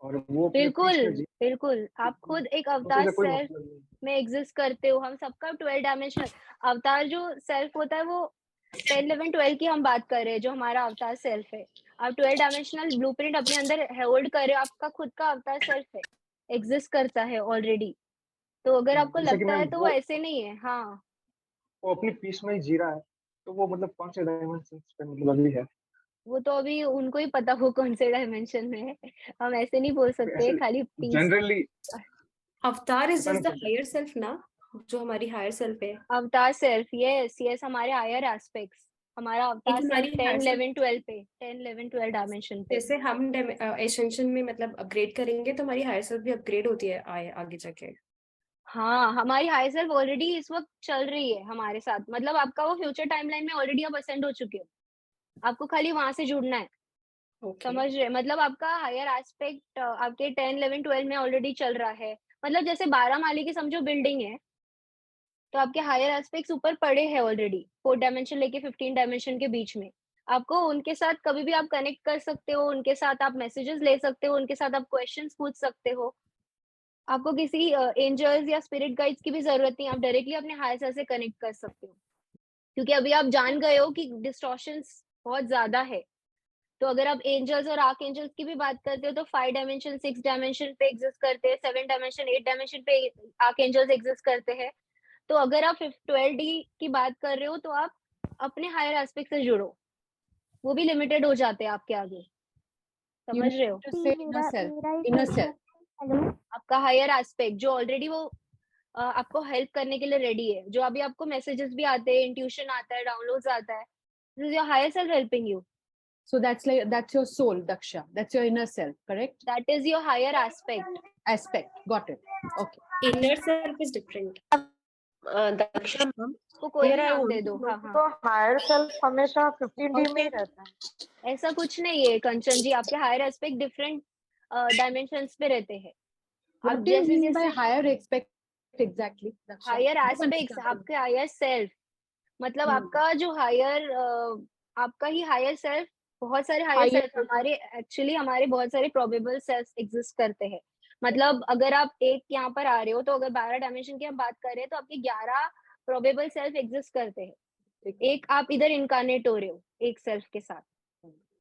और वो अपने बिल्कुल पीस में जी, बिल्कुल, आप खुद एक तो अवतार उसका कोई सेल्फ मतलब नहीं। में एग्जिस्ट करते हो, हम सबका 12 डायमेंशनल अवतार जो सेल्फ होता है, वो 10 11 12 की हम बात कर रहे हैं, जो हमारा अवतार सेल्फ है। आप 12 डायमेंशनल ब्लूप्रिंट अपने अंदर होल्ड कर रहे हो, आपका खुद का अवतार सेल्फ है, एग्जिस्ट करता है ऑलरेडी। तो अगर आपको जैसे कि लगता है मैम तो वो ऐसे नहीं है, हाँ। वो अपनी पीस में ही जी रहा है, तो वो मतलब कौन से डायमेंशन पे मतलब अभी है? वो तो अभी उनको ही पता हो कौन से डायमेंशन में है, हम ऐसे नहीं बोल सकते ऐसे खाली पीस। जनरली अवतार इज पता जस्ट नहीं द चलता। हायर सेल्फ ना, जो हमारी हायर सेल्फ है। अवतार सेल्फ, यस यस, हमारे हायर एस्पेक्ट्स, हमारा ये अवतार जो सेल्फ हमारी हायर 10 सेल्फ, 11 12 पे, 10 11 12 डायमेंशन पे। जैसे हम एसेंशन में मतलब अपग्रेड करेंगे तो हमारी हायर सेल्फ भी अपग्रेड होती है आगे जाके। हाँ, हमारी हायर सेल्फ ऑलरेडी इस वक्त चल रही है हमारे साथ, मतलब आपका वो फ्यूचर टाइमलाइन में ऑलरेडी आप असेंड हो चुके हो, आपको खाली वहां से जुड़ना है। ओके। समझ रहे, मतलब आपका हायर एस्पेक्ट आपके 10 11 12 में ऑलरेडी चल रहा है, मतलब जैसे 12 माले की समझो बिल्डिंग है, तो आपके हायर एस्पेक्ट्स ऊपर पड़े हैं ऑलरेडी, 4 डायमेंशन लेके 15 डायमेंशन के बीच में। आपको उनके साथ कभी भी आप कनेक्ट कर सकते हो, उनके साथ आप मैसेजेस ले सकते हो, उनके साथ आप क्वेश्चंस पूछ सकते हो। आपको किसी एंजल्स या स्पिरिट गाइड्स की भी जरूरत नहीं, आप डायरेक्टली अपने हायर सेल्फ से कनेक्ट कर सकते हो, क्योंकि अभी आप जान गए हो कि डिस्टॉर्शंस बहुत ज्यादा है। तो अगर आप एंजल्स और आर्क एंजल्स की भी बात करते हो, तो 5 डायमेंशन 6 डायमेंशन पे एग्जिस्ट करते हैं, 7 डायमेंशन 8 डायमेंशन पे आर्क एंजल्स एग्जिस्ट करते हैं। तो अगर आप 12D की बात कर रहे हो, तो आप अपने हायर एस्पेक्ट से जुड़ो, वो भी लिमिटेड हो जाते हैं आपके आगे, You समझ रहे हो। mean to say inner self, inner self. Hello. आपका हायर एस्पेक्ट जो ऑलरेडी वो आपको हेल्प करने के लिए रेडी है, जो अभी आपको मैसेजेस भी आते हैं, इंट्यूशन आता है, डाउनलोड्स आता है, This is your higher self helping you. So that's your soul, Daksha. That's your inner self, correct? That is your higher aspect. Got it. Okay. Inner self is different. Daksha ma'am, उसको कोई भी here I नाम want they to दो। know हाँ हाँ, तो higher self हमेशा 15D में ही रहता है। ऐसा कुछ नहीं है कंचन जी, आपके हायर एस्पेक्ट डिफरेंट डायमेंशंस पे रहते हैं। What आप do you जैसे mean by जैसे higher aspect exactly? Daksha? Higher Give an aspects, example. आपके हायर सेल्फ, मतलब आपका जो हायर, आपका ही हायर सेल्फ, बहुत सारे हायर Higher सेल्फ हमारे, एक्चुअली हमारे बहुत सारे प्रोबेबल सेल्फ एग्जिस्ट करते हैं। मतलब अगर आप एक यहाँ पर आ रहे हो, तो अगर 12 डायमेंशन की हम बात करें तो आपके 11 प्रोबेबल सेल्फ एग्जिस्ट करते हैं। एक आप इधर इनकारनेट हो रहे हो एक सेल्फ के साथ,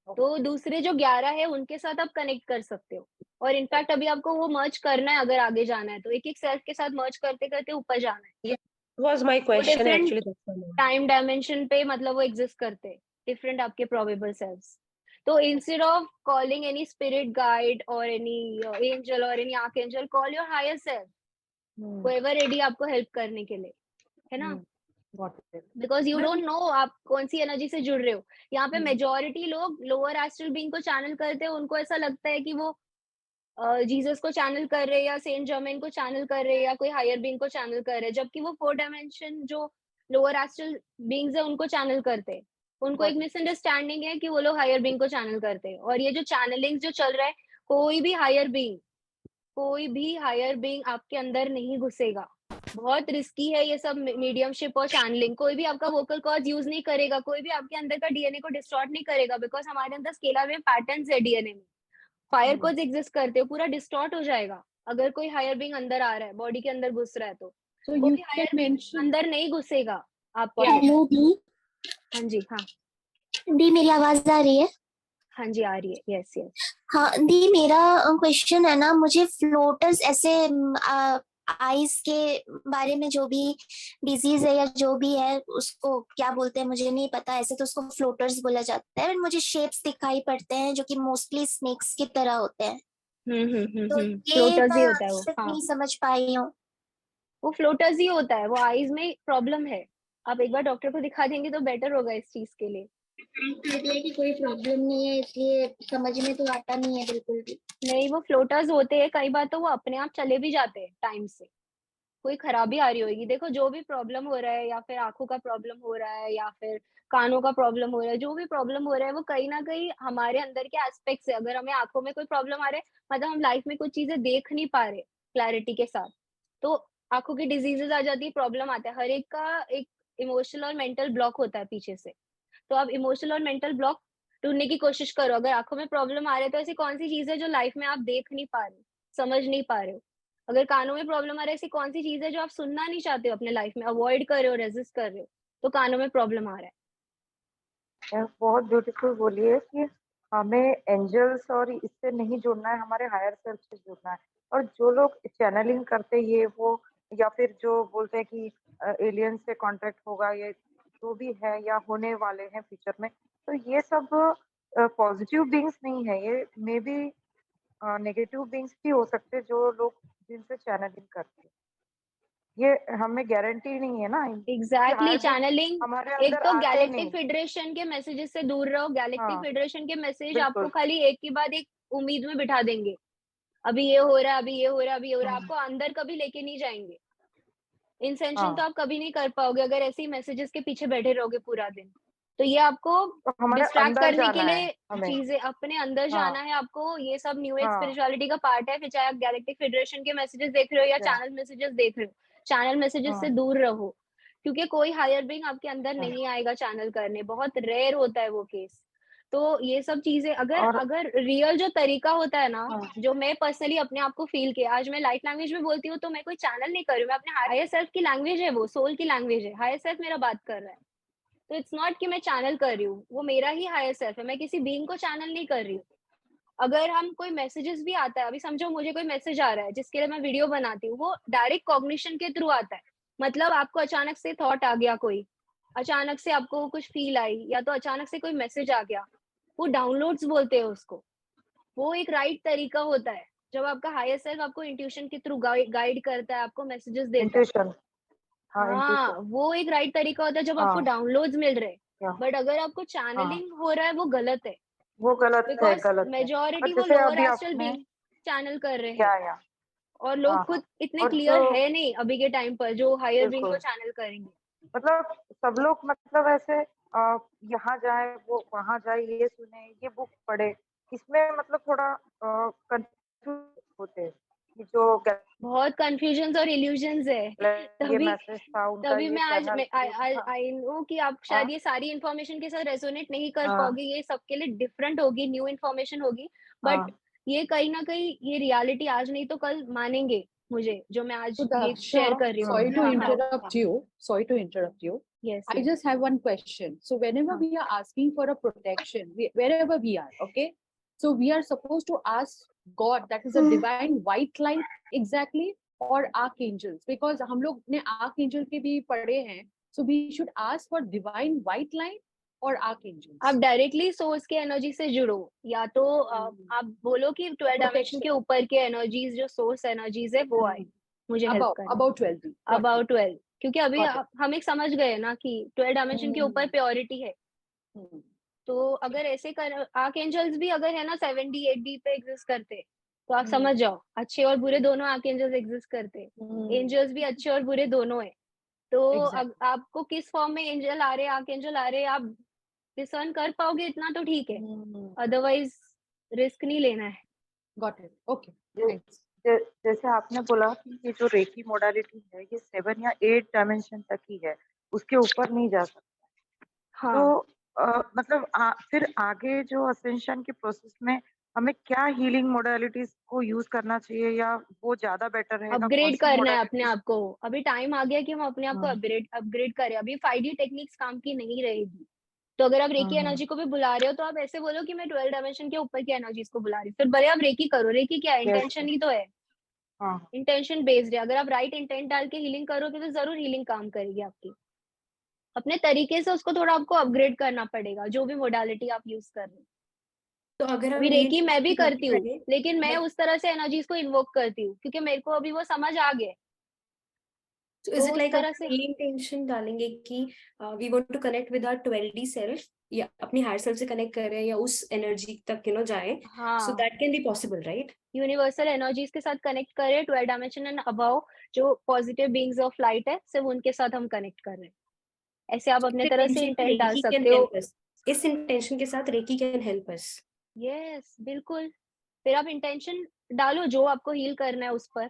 तो दूसरे जो 11 है उनके साथ आप कनेक्ट कर सकते हो। और इनफैक्ट अभी आपको वो मर्ज करना है, अगर आगे जाना है तो एक एक सेल्फ के साथ मर्ज करते करते ऊपर जाना है। was my question actually. Time dimension पे मतलब वो एग्जिस्ट करते हैं, डिफरेंट आपके प्रोबेबल सेल्व्स। तो instead of calling any spirit guide और एनी एंजल और any archangel, call your higher self, whoever ready आपको हेल्प करने के लिए, है ना? बिकॉज यू डोंट नो आप कौन सी एनर्जी से जुड़ रहे हो। यहाँ पे मेजोरिटी लोग लोअर एस्ट्रल बीइंग को चैनल करते हैं, उनको ऐसा लगता है कि वो जीसस को चैनल कर रहे हैं या सेंट जर्मेन को चैनल कर रहे हैं या कोई हायर बीइंग को चैनल कर रहे हैं, जबकि वो 4 डायमेंशन जो लोअर एस्ट्रल बीइंग्स है उनको चैनल करते हैं। उनको एक मिसअंडरस्टैंडिंग है कि वो लोग हायर बीइंग को चैनल करते हैं। और ये जो चैनलिंग जो चल रहा है, कोई भी हायर बीइंग आपके अंदर नहीं घुसेगा। बहुत रिस्की है ये सब मीडियमशिप और चैनलिंग। कोई भी आपका वोकल कॉर्ड यूज नहीं करेगा, कोई भी आपके अंदर का डीएनए को डिस्टॉर्ट नहीं करेगा, बिकॉज हमारे अंदर स्केलर में पैटर्न्स है डीएनए में, फायर कोड्स एग्जिस्ट करते हो, पूरा डिस्टॉर्ट हो जाएगा अगर कोई हायर बीइंग अंदर आ रहा है, बॉडी के अंदर घुस रहा है तो। कोई हायर बीइंग अंदर नहीं घुसेगा आपको। हेलो दी। हाँ जी, हाँ दी मेरी आवाज आ रही है? हाँ जी आ रही है, यस यस। हाँ दी, मेरा क्वेश्चन है ना, मुझे फ्लोटर्स ऐसे आइज के बारे में जो भी डिजीज है या जो भी है उसको क्या बोलते हैं मुझे नहीं पता, ऐसे तो उसको फ्लोटर्स बोला जाता है। मुझे शेप्स दिखाई पड़ते हैं जो कि मोस्टली स्नेक्स की तरह होते हैं। तो ये फ्लोटर्स ही मैं होता है वो। हाँ, नहीं समझ पाई हूँ। वो फ्लोटर्स ही होता है, वो आईज में प्रॉब्लम है। आप एक बार डॉक्टर को दिखा देंगे तो बेटर होगा इस चीज के लिए। कि कोई प्रॉब्लम नहीं है इसलिए समझ में तो आता नहीं है बिल्कुल भी। नहीं, वो फ्लोटर्स होते हैं, कई बार तो वो अपने आप चले भी जाते हैं टाइम से। कोई खराबी आ रही होगी, देखो जो भी प्रॉब्लम हो रहा है, या फिर आंखों का प्रॉब्लम हो रहा है, या फिर कानों का प्रॉब्लम हो रहा है, जो भी प्रॉब्लम हो रहा है वो कहीं ना कहीं हमारे अंदर के एस्पेक्ट से। अगर हमें आंखों में कोई प्रॉब्लम आ रहा है, मतलब हम लाइफ में कुछ चीजें देख नहीं पा रहे क्लैरिटी के साथ, तो आंखों की डिजीजेस आ जाती है, प्रॉब्लम आता है। हर एक का एक इमोशनल और मेंटल ब्लॉक होता है पीछे से। तो आप इमोशनल और मेंटल ब्लॉक ढूंढने की कोशिश करो। अगर आंखों में प्रॉब्लम आ रहा है तो ऐसी कौन सी चीज है जो लाइफ में आप देख नहीं पा रहे, समझ नहीं पा रहे हो। अगर कानों में प्रॉब्लम आ रहा है, ऐसी कौन सी चीज है जो आप सुनना नहीं चाहते हो अपने लाइफ में, अवॉइड कर रहे हो, रेजिस्ट कर रहे हो, तो कानों में प्रॉब्लम आ रहा है। बहुत ब्यूटीफुल बोलिए कि हमें एंजल्स और इससे नहीं जुड़ना है, हमारे हायर सेल्फ से जुड़ना है। और जो लोग चैनलिंग करते ये वो, या फिर जो बोलते हैं कि एलियन से कांटेक्ट होगा, ये जो भी है या होने वाले हैं फ्यूचर में, तो ये सब पॉजिटिव बीइंग्स नहीं है, ये मे बी नेगेटिव बीइंग्स भी हो सकते हैं जो लोग जिनसे चैनलिंग करते हैं। ये हमें गारंटी नहीं है ना। एग्जैक्टली, चैनलिंग हमारे एक अंदर तो आते गैलेक्टिक नहीं। फेडरेशन के मैसेजेस से दूर रहो। गैलेक्टिक हाँ, फेडरेशन के मैसेज बिल्कुल। आपको खाली एक के बाद एक उम्मीद में बिठा देंगे, अभी ये हो रहा है, अभी ये हो रहा है, अभी ये हो रहा है, आपको अंदर कभी लेके नहीं जाएंगे। इंसेंशन तो आप कभी नहीं कर पाओगे अगर ऐसे ही मैसेजेस के पीछे बैठे रहोगे पूरा दिन। तो ये आपको हमारे डिस्ट्रैक्ट अंदर करने के जाना है लिए हमें। चीजें, अपने अंदर जाना है आपको। ये सब न्यू एज हाँ। स्पिरिचुअलिटी का पार्ट है। फिर चाहे आप गैलेक्टिक फेडरेशन के मैसेजेस देख रहे हो या चैनल मैसेजेस देख रहे हो, चैनल मैसेजेस से दूर रहो, क्योंकि कोई हायर बीइंग आपके अंदर नहीं आएगा चैनल करने। बहुत रेयर होता है वो केस। तो ये सब चीजें अगर रियल जो तरीका होता है ना, जो मैं पर्सनली अपने आप को फील किया, आज मैं लाइट लैंग्वेज में बोलती हूँ तो मैं कोई चैनल नहीं कर रही हूँ, मैं अपने हायर सेल्फ की लैंग्वेज है, वो सोल की लैंग्वेज है, हायर सेल्फ मेरा बात कर रहा है। तो इट्स नॉट कि मैं चैनल कर रही हूँ, वो मेरा ही हायर सेल्फ है, मैं किसी बीइंग को चैनल नहीं कर रही हूँ। अगर हम कोई मैसेजेस भी आता है, अभी समझो मुझे कोई मैसेज आ रहा है जिसके लिए मैं वीडियो बनाती हूँ, वो डायरेक्ट कॉग्निशन के थ्रू आता है। मतलब आपको अचानक से थॉट आ गया, कोई अचानक से आपको कुछ फील आई, या तो अचानक से कोई मैसेज आ गया, वो डाउनलोड्स बोलते हैं उसको। वो एक राइट तरीका होता है जब आपका हायर सेल्फ आपको इंट्यूशन के थ्रू गाइड करता है, आपको मैसेजेस देता है। इंट्यूशन। हाँ, वो एक राइट तरीका होता है जब आपको डाउनलोड्स मिल रहे हैं। बट अगर आपको हाँ चैनलिंग हो रहा है वो गलत है, वो गलत है, बिकॉज गलत है। मेजोरिटी बट वो जैसे लोअर अभी एस्ट्रल आपने बीइंग चैनल कर रहे हैं या और लोग हाँ खुद इतने और क्लियर जो है नहीं अभी के टाइम पर जो हायर बीइंग को बिल्कुल चैनल करेंगे। मतलब सब लोग मतलब ऐसे यहाँ जाए वो वहाँ जाए, ये सुने, ये बुक पढ़े, इसमें मतलब थोड़ा कंफ्यूज होते हैं कि जो बहुत कंफ्यूजन्स और इल्यूजन्स है ये तभी मैसेज था उनका, तभी ये मैं आज चैनल आई नो कि आप हाँ शायद ये सारी इन्फॉर्मेशन के साथ रेजोनेट नहीं कर हाँ पाओगे, ये सबके लिए डिफरेंट होगी, न्यू इन्फॉर्मेशन होगी, बट हाँ ये कहीं ना कहीं ये रियलिटी आज नहीं तो कल मानेंगे मुझे जो मैं आज So ये Daksha, शेयर कर रही हूँ। sorry to हाँ हाँ interrupt you. Sorry to interrupt you. Yes I just have one question. So whenever हाँ we are asking for a protection, wherever we are, okay? So we are supposed to ask God, that is a divine white light exactly, or archangels, because हम लोग ने archangel के भी पढ़े हैं. So we should ask for divine white light or archangels. आप directly source के energy से जुड़ो, या तो आप बोलो कि 12 डायमेंशन के ऊपर के एनर्जीज जो सोर्स एनर्जीज है वो आए मुझे हेल्प करें About 12. अबाउट 12, क्योंकि अभी Got it. हम एक समझ गए ना कि 12 डायमेंशन के ऊपर प्योरिटी है, Hmm. तो अगर ऐसे कर आर्कएंजल्स भी अगर है ना 7D 8D पे एग्जिस्ट करते तो आप Hmm. समझ जाओ अच्छे और बुरे दोनों आर्कएंजल्स एग्जिस्ट करते, एंजल्स भी अच्छे और बुरे दोनों है, तो Exactly. आपको किस फॉर्म में एंजल आ रहे हैं आर्कएंजल आ रहे हैं आप डिसर्न कर पाओगे इतना तो ठीक है, अदरवाइज रिस्क नहीं लेना है। Got it. Okay. J- Thanks. जैसे आपने बोला कि ये जो रेकी मोडालिटी है ये 7 या 8 डायमेंशन तक ही है, उसके ऊपर नहीं जा सकता। हाँ तो मतलब फिर आगे जो असेंशन के प्रोसेस में हमें क्या हीलिंग मोडालिटीज को यूज करना चाहिए, या वो ज्यादा बेटर रहेगा? कौन अपग्रेड सी करना है अपने मोडालिटीज? आप को, अभी टाइम आ गया कि हम अपने आप को हाँ अपग्रेड करें, अभी 5D टेक्निक्स काम की नहीं रहेगी, तो अगर आप रेकी हाँ एनर्जी को भी बुला रहे हो तो आप ऐसे बोलो कि मैं 12 डायमेंशन के ऊपर की एनर्जीज को बुला रही हूँ, फिर भले आप रेकी करो, रेकी क्या है यस इंटेंशन ही तो है, हाँ इंटेंशन बेस्ड है, अगर आप राइट इंटेंट डाल के हीलिंग करोगे तो जरूर हीलिंग काम करेगी आपकी, अपने तरीके से उसको थोड़ा आपको अपग्रेड करना पड़ेगा जो भी मोडालिटी आप यूज कर रहे हो। तो अगर अभी हम ये रेकी मैं भी चीज़ करती हूँ करें, लेकिन मैं like, उस तरह से एनर्जीज को इन्वोक करती हूँ क्योंकि मेरे को अभी वो समझ आ गया है, so तो is it उस like तरह अगर से ये इंटेंशन डालेंगे कि we want to connect with our 12D self, या अपनी हायर सेल्फ से कनेक्ट कर रहे हैं या उस एनर्जी तक जाएं, सो हाँ that can be possible, right? Universal energies के साथ कनेक्ट कर रहे हैं, 12 डायमेंशन एंड अबव जो पॉजिटिव बीइंग्स ऑफ लाइट है सिर्फ उनके साथ हम कनेक्ट कर रहे हैं, ऐसे आप अपने तरह से इंटेंट डाल रेकी कैन सकते हो। हेल्प अस, इस इंटेंशन के साथ Reiki can help us. Yes बिल्कुल, फिर आप इंटेंशन डालो जो आपको हील करना है उस पर,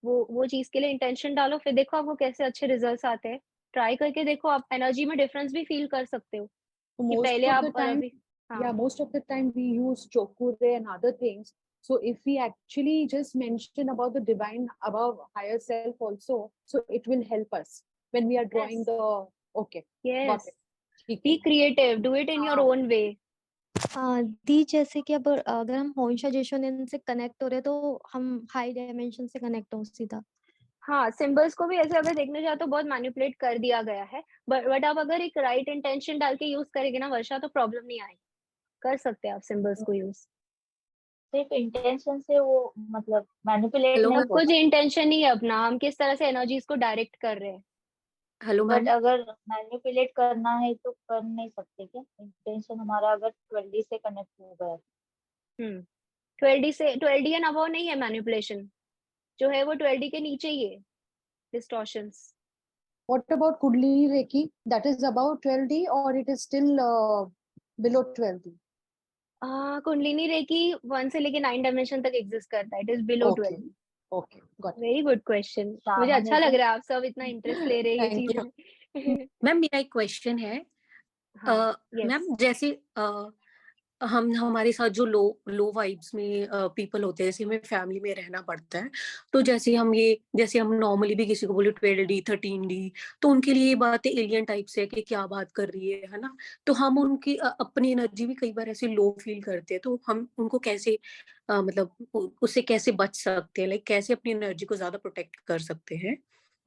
वो चीज के लिए इंटेंशन डालो, फिर देखो आपको कैसे अच्छे रिजल्ट्स आते हैं, ट्राई करके देखो, आप एनर्जी में डिफरेंस भी फील कर सकते हो कि Most पहले of आप the और time, अभी। हाँ yeah, most of the time we use chokure and other things. So if we actually just mention about the divine above higher self also, so it will help us when we are drawing yes the okay. Got yes it. ठीक बी है. Creative, do it in your own way. दी जैसे कि अब अगर हम होंशा जेशोनेन से कनेक्ट हो रहे हैं तो हम हाई डायमेंशन से कनेक्ट हो सीधा। हाँ सिंबल्स को भी ऐसे अगर देखने जाओ तो बहुत मैनिपुलेट कर दिया गया है, बट आप अगर एक राइट इंटेंशन डाल के यूज करेंगे ना वर्षा तो प्रॉब्लम नहीं आएगी, कर सकते हैं आप सिंबल्स को यूज। सिर्फ इंटेंशन से वो मतलब मैनिपुलेट नहीं सब कुछ होता। इंटेंशन ही है अपना, हम किस तरह से एनर्जीज को डायरेक्ट कर रहे हैं। Hello but ma'am. अगर मैनिपुलेट करना है तो कर नहीं सकते क्या? इंटेंशन हमारा अगर 12D से कनेक्ट हो गया। 12D से 12D एंड अबव नहीं है मैनिपुलेशन, जो है वो 12D के नीचे ही है distortions. What about Kundalini Reiki? That is about 12D or it is still below 12D? Kundalini Reiki 1 से लेके 9 डायमेंशन तक एग्जिस्ट करता है, it is below 12। Okay, got it. Very good question, मुझे अच्छा लग रहा है आप सब इतना इंटरेस्ट ले रहे हैं ये Thank चीजों you. में। मैम मेरा एक क्वेश्चन है। हाँ यस मैम जैसे हम हमारे साथ जो लो वाइब्स में पीपल होते हैं, जैसे हमें फैमिली में रहना पड़ता है, तो जैसे हम नॉर्मली भी किसी को बोले 12D 13D, तो उनके लिए ये बात एलियन टाइप से है कि क्या बात कर रही है ना। तो हम उनकी अपनी एनर्जी भी कई बार ऐसे लो फील करते हैं, तो हम उनको कैसे मतलब उससे कैसे बच सकते हैं, लाइक कैसे अपनी एनर्जी को ज्यादा प्रोटेक्ट कर सकते हैं,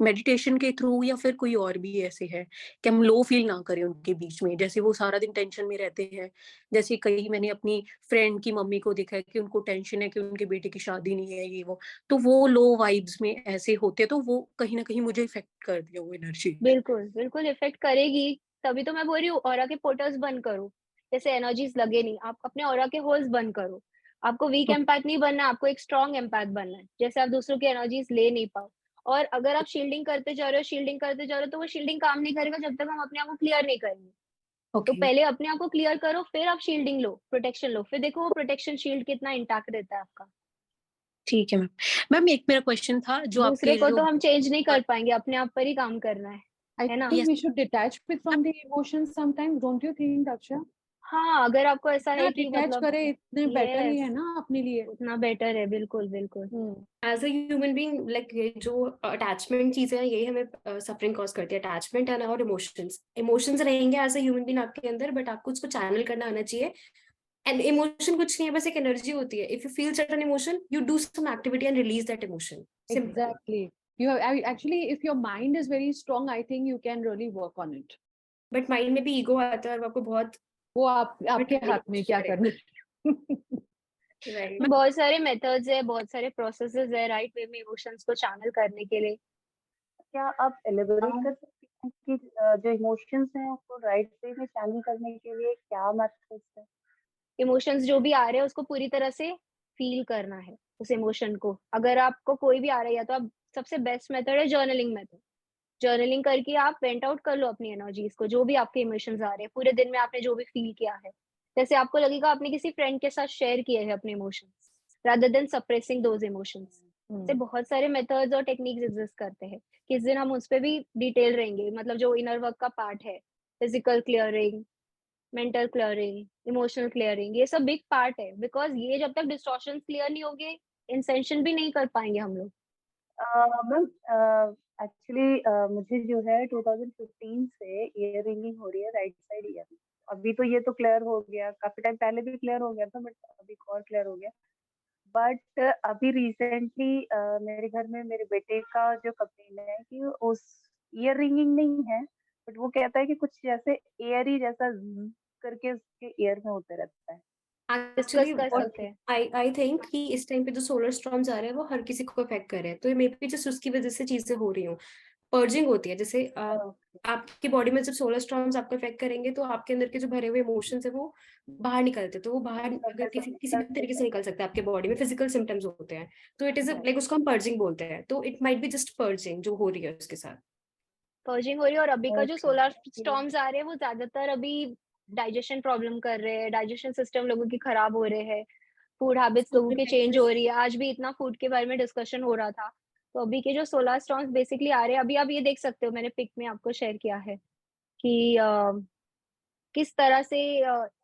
मेडिटेशन के थ्रू या फिर कोई और भी ऐसे है कि हम लो फील ना करें उनके बीच में, जैसे वो सारा दिन टेंशन में रहते हैं। जैसे कई मैंने अपनी फ्रेंड की मम्मी को देखा है कि उनको टेंशन है कि उनके बेटे की शादी नहीं है, ये वो, तो वो लो वाइब्स में ऐसे होते, तो वो कहीं ना कहीं मुझे इफेक्ट कर दिया वो एनर्जी। बिल्कुल बिल्कुल इफेक्ट करेगी, तभी तो मैं बोल रही हूँ ऑरा के पोर्टल्स बंद करो, जैसे एनर्जीज लगे नहीं, आप अपने ऑरा के होल्स बंद करो। आपको वीक एम्पैथ नहीं बनना, आपको एक स्ट्रॉन्ग एम्पैथ बनना है, जैसे आप दूसरों की एनर्जीज ले नहीं पाओ। और अगर आप शील्डिंग करते जा रहे हो, शील्डिंग करते जा रहे हो, तो वो शील्डिंग काम नहीं करेगा जब तक हम अपने आप को क्लियर नहीं करेंगे। तो ओके पहले अपने आप को क्लियर करो, फिर आप शील्डिंग लो, प्रोटेक्शन लो, फिर देखो वो प्रोटेक्शन शील्ड कितना इंटैक्ट रहता है आपका। ठीक है मैम। मैम एक मेरा क्वेश्चन था जो दूसरे आपके को जो तो हम चेंज नहीं कर पाएंगे, अपने आप पर ही काम करना I है ना। think yes we should detach from the emotions sometimes, don't you think, Daksha? हाँ, अगर आपको ऐसा ना है कि डिटैच मतलब करे इतने बेटर ही यस, है ना अपने लिए। उतना बेटर है, बिल्कुल बिल्कुल। As a human being like ये जो अटैचमेंट चीजें हैं यही हमें सफरिंग कॉज करती है, अटैचमेंट है ना, और इमोशंस रहेंगे एज अ ह्यूमन बीइंग आपके अंदर, बट आपको उसको चैनल करना आना चाहिए। एंड इमोशन कुछ नहीं है, बस एक एनर्जी होती है। If you feel certain emotion, you do some activity and release that emotion, simple. Exactly. You have actually, if your mind is very strong, I think you can really work on it. But mind में भी ego आता है और आपको बहुत वो आपके हाथ में क्या करना है। राइट। बहुत सारे मेथड्स है, बहुत सारे प्रोसेसेस है राइट वे में इमोशंस को चैनल करने के लिए। क्या आप एलिबरेट कर सकते हैं कि जो इमोशंस हैं उसको राइट वे में चैनल करने के लिए क्या मेथड्स है? इमोशंस जो भी आ रहे हैं उसको पूरी तरह से फील करना है, उस इमोशन को। अगर आपको कोई भी आ रहा है, या तो आप सबसे बेस्ट मेथड है जर्नलिंग मेथड। जर्नलिंग करके आप वेंट आउट कर लो अपनी एनर्जीज को, जो भी आपके इमोशंस आ रहे हैं पूरे दिन में आपने जो भी फील किया है। जैसे आपको लगेगा आपने किसी फ्रेंड के साथ शेयर किए हैं अपने emotions, rather than suppressing those emotions. से बहुत सारे मेथड्स और टेक्निक्स एग्जिस्ट करते हैं। किस दिन हम उस पर भी डिटेल रहेंगे, मतलब जो इनर वर्क का पार्ट है, physical clearing, mental clearing, emotional clearing, ये सब बिग पार्ट है। बिकॉज ये जब तक डिस्टॉर्शन क्लियर नहीं होंगे, इंसेंशन भी नहीं कर पाएंगे हम लोग। मैम एक्चुअली मुझे जो है 2015 से ईयर रिंगिंग हो रही है राइट साइड ईयर। अभी तो ये तो क्लियर हो गया, काफी टाइम पहले भी क्लियर हो गया था, बट अभी और क्लियर हो गया। बट अभी रिसेंटली मेरे घर में मेरे बेटे का जो कंप्लेन है कि उस ईयर रिंगिंग नहीं है, बट वो कहता है कि कुछ जैसे एयरी जैसा करके उसके ईयर में होते रहता है। एक्चुअली कर सकते हैं। आई थिंक कि इस टाइम पे जो सोलर स्टॉर्म्स आ रहे हैं वो हर किसी को अफेक्ट कर रहे हैं, तो ये मे बी जस्ट उसकी वजह से चीजें हो रही हूँ। पर्जिंग होती है, जैसे आपकी बॉडी में जब सोलर स्टॉर्म्स आपको अफेक्ट करेंगे तो आपके अंदर के जो भरे हुए इमोशंस है वो बाहर निकलते हैं। तो वो बाहर अगर किसी भी तरीके से निकल सकता है, आपके बॉडी में फिजिकल सिम्टम्स होते हैं, तो इट इज लाइक उसको हम पर्जिंग बोलते हैं। तो it might be just purging जो हो रही है उसके साथ। पर्जिंग हो रही है। और अभी का जो सोलर स्टॉर्म्स आ रहे हैं वो ज्यादातर अभी डाइजेशन प्रॉब्लम कर रहे हैं, डाइजेशन सिस्टम लोगों की खराब हो रहे हैं, फूड हैबिट्स लोगों के चेंज हो रही है। आज भी इतना फूड के बारे में डिस्कशन हो रहा था। तो अभी के जो सोलर स्टॉर्म्स बेसिकली आ रहे हैं, अभी आप ये देख सकते हो, मैंने पिक में आपको शेयर किया है कि किस तरह से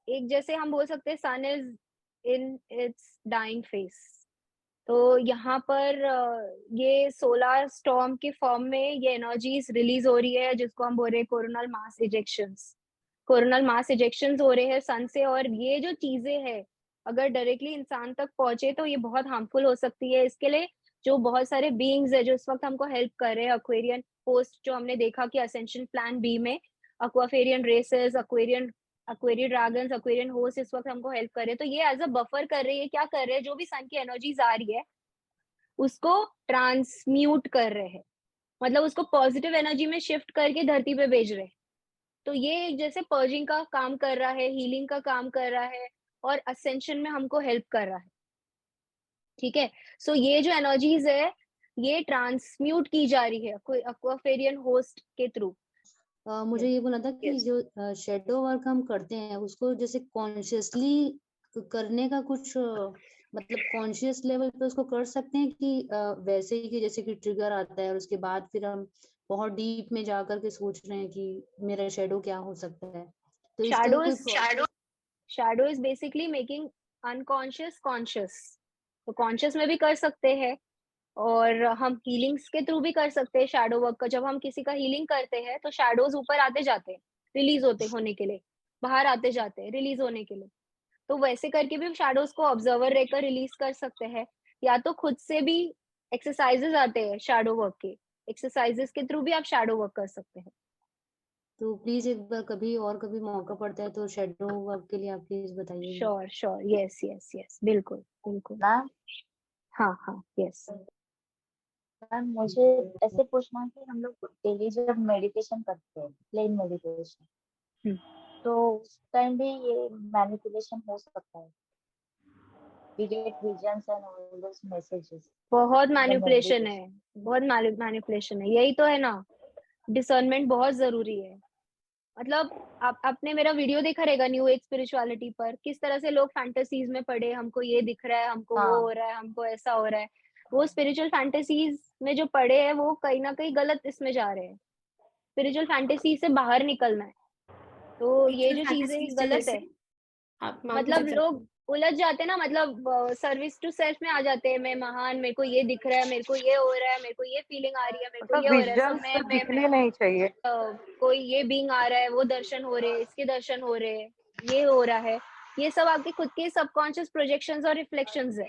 एक जैसे हम बोल सकते हैं sun is in its dying face. तो यहाँ पर ये सोलर स्टॉर्म के फॉर्म में ये एनर्जीज रिलीज हो रही है, जिसको हम बोल रहे हैं कोरोनल मास इजेक्शंस। कोरोनल मास इजेक्शंस हो रहे हैं सन से। और ये जो चीजें हैं अगर डायरेक्टली इंसान तक पहुंचे तो ये बहुत हार्मफुल हो सकती है। इसके लिए जो बहुत सारे बीइंग्स है जो इस वक्त हमको हेल्प कर रहे हैं, एक्वेरियन होस्ट जो हमने देखा कि असेंशन प्लान बी में aquarian races, aquarian dragons, aquarian host इस वक्त हमको हेल्प कर रहे हैं। तो ये एज अ बफर कर रही है, क्या कर रहे हैं, जो भी सन की एनर्जीज आ रही है उसको ट्रांसम्यूट कर रहे हैं, मतलब उसको पॉजिटिव एनर्जी में शिफ्ट करके धरती पे भेज रहे हैं। तो ये एक जैसे पर्जिंग का काम कर रहा है, हीलिंग का काम कर रहा है, और असेंशन में हमको हेल्प कर रहा है। ठीक है। सो ये जो एनर्जीज है ये ट्रांसम्यूट की जा रही है कोई एक्वाफेरियन होस्ट के थ्रू। मुझे ये बोलना था कि जो शेडो वर्क हम करते हैं उसको जैसे कॉन्शियसली करने का कुछ मतलब कॉन्शियस लेवल पे उसको कर सकते हैं कि वैसे ही कि जैसे कि ट्रिगर आता है और उसके बाद फिर हम बहुत डीप में जाकर के सोच रहे हैं कि मेरा शेडो क्या हो सकता है। तो इसका shadow is basically making unconscious conscious. तो कॉन्शियस में भी कर सकते हैं और हम हीलिंग्स के थ्रू भी कर सकते हैं शैडो वर्क का। जब हम किसी का हीलिंग करते हैं तो शैडोज ऊपर आते जाते हैं रिलीज होते होने के लिए, बाहर आते जाते हैं रिलीज होने के लिए। तो वैसे करके भी शैडोज को ऑब्जर्वर रहकर रिलीज कर सकते हैं, या तो खुद से भी एक्सरसाइजेस आते हैं शैडो वर्क के, एक्सरसाइजेस के थ्रू भी आप शैडो वर्क कर सकते हैं। तो प्लीज एक बार कभी और कभी मौका पड़ता है तो शेडो वर्क के लिए आप प्लीज बताइए। Sure sure, yes yes yes, बिल्कुल बिल्कुल। मैम हाँ हाँ यस। मैम मुझे ऐसे पूछना है कि हम लोग डेली जब मेडिटेशन करते हैं, प्लेन मेडिटेशन, तो उस टाइम भी ये मैनिपुलेशन हो सकता है। We get visions and all those messages. बहुत in the मैनिपुलेशन memory. है, बहुत मैनिपुलेशन है, यही तो है ना, डिसर्नमेंट बहुत जरूरी है। मतलब आपने मेरा वीडियो देखा रहेगा न्यू एज स्पिरिचुअलिटी पर, किस तरह से लोग फैंटेसीज में पड़े, हमको ये दिख रहा है, हमको वो हो रहा है, हमको ऐसा हो रहा है। वो स्पिरिचुअल फैंटेसीज में जो पड़े हैं वो कहीं ना कहीं गलत इसमें जा रहे हैं। स्पिरिचुअल फैंटेसी से बाहर निकलना है, तो ये जो चीजें गलत है। मतलब लोग उलझ जाते हैं ना, मतलब सर्विस टू सेल्फ में आ जाते हैं, मैं महान, मेरे को ये दिख रहा है, मेरे को ये हो रहा है, मेरे को ये फीलिंग आ रही है, मेरे को ये हो रहा है, सब मैं दिखने नहीं चाहिए। कोई ये बीइंग आ रहा है, वो दर्शन हो रहे हैं, इसके दर्शन हो रहे हैं, ये हो रहा है। ये सब आपके खुद के सबकॉन्शियस प्रोजेक्शंस और रिफ्लेक्शंस है,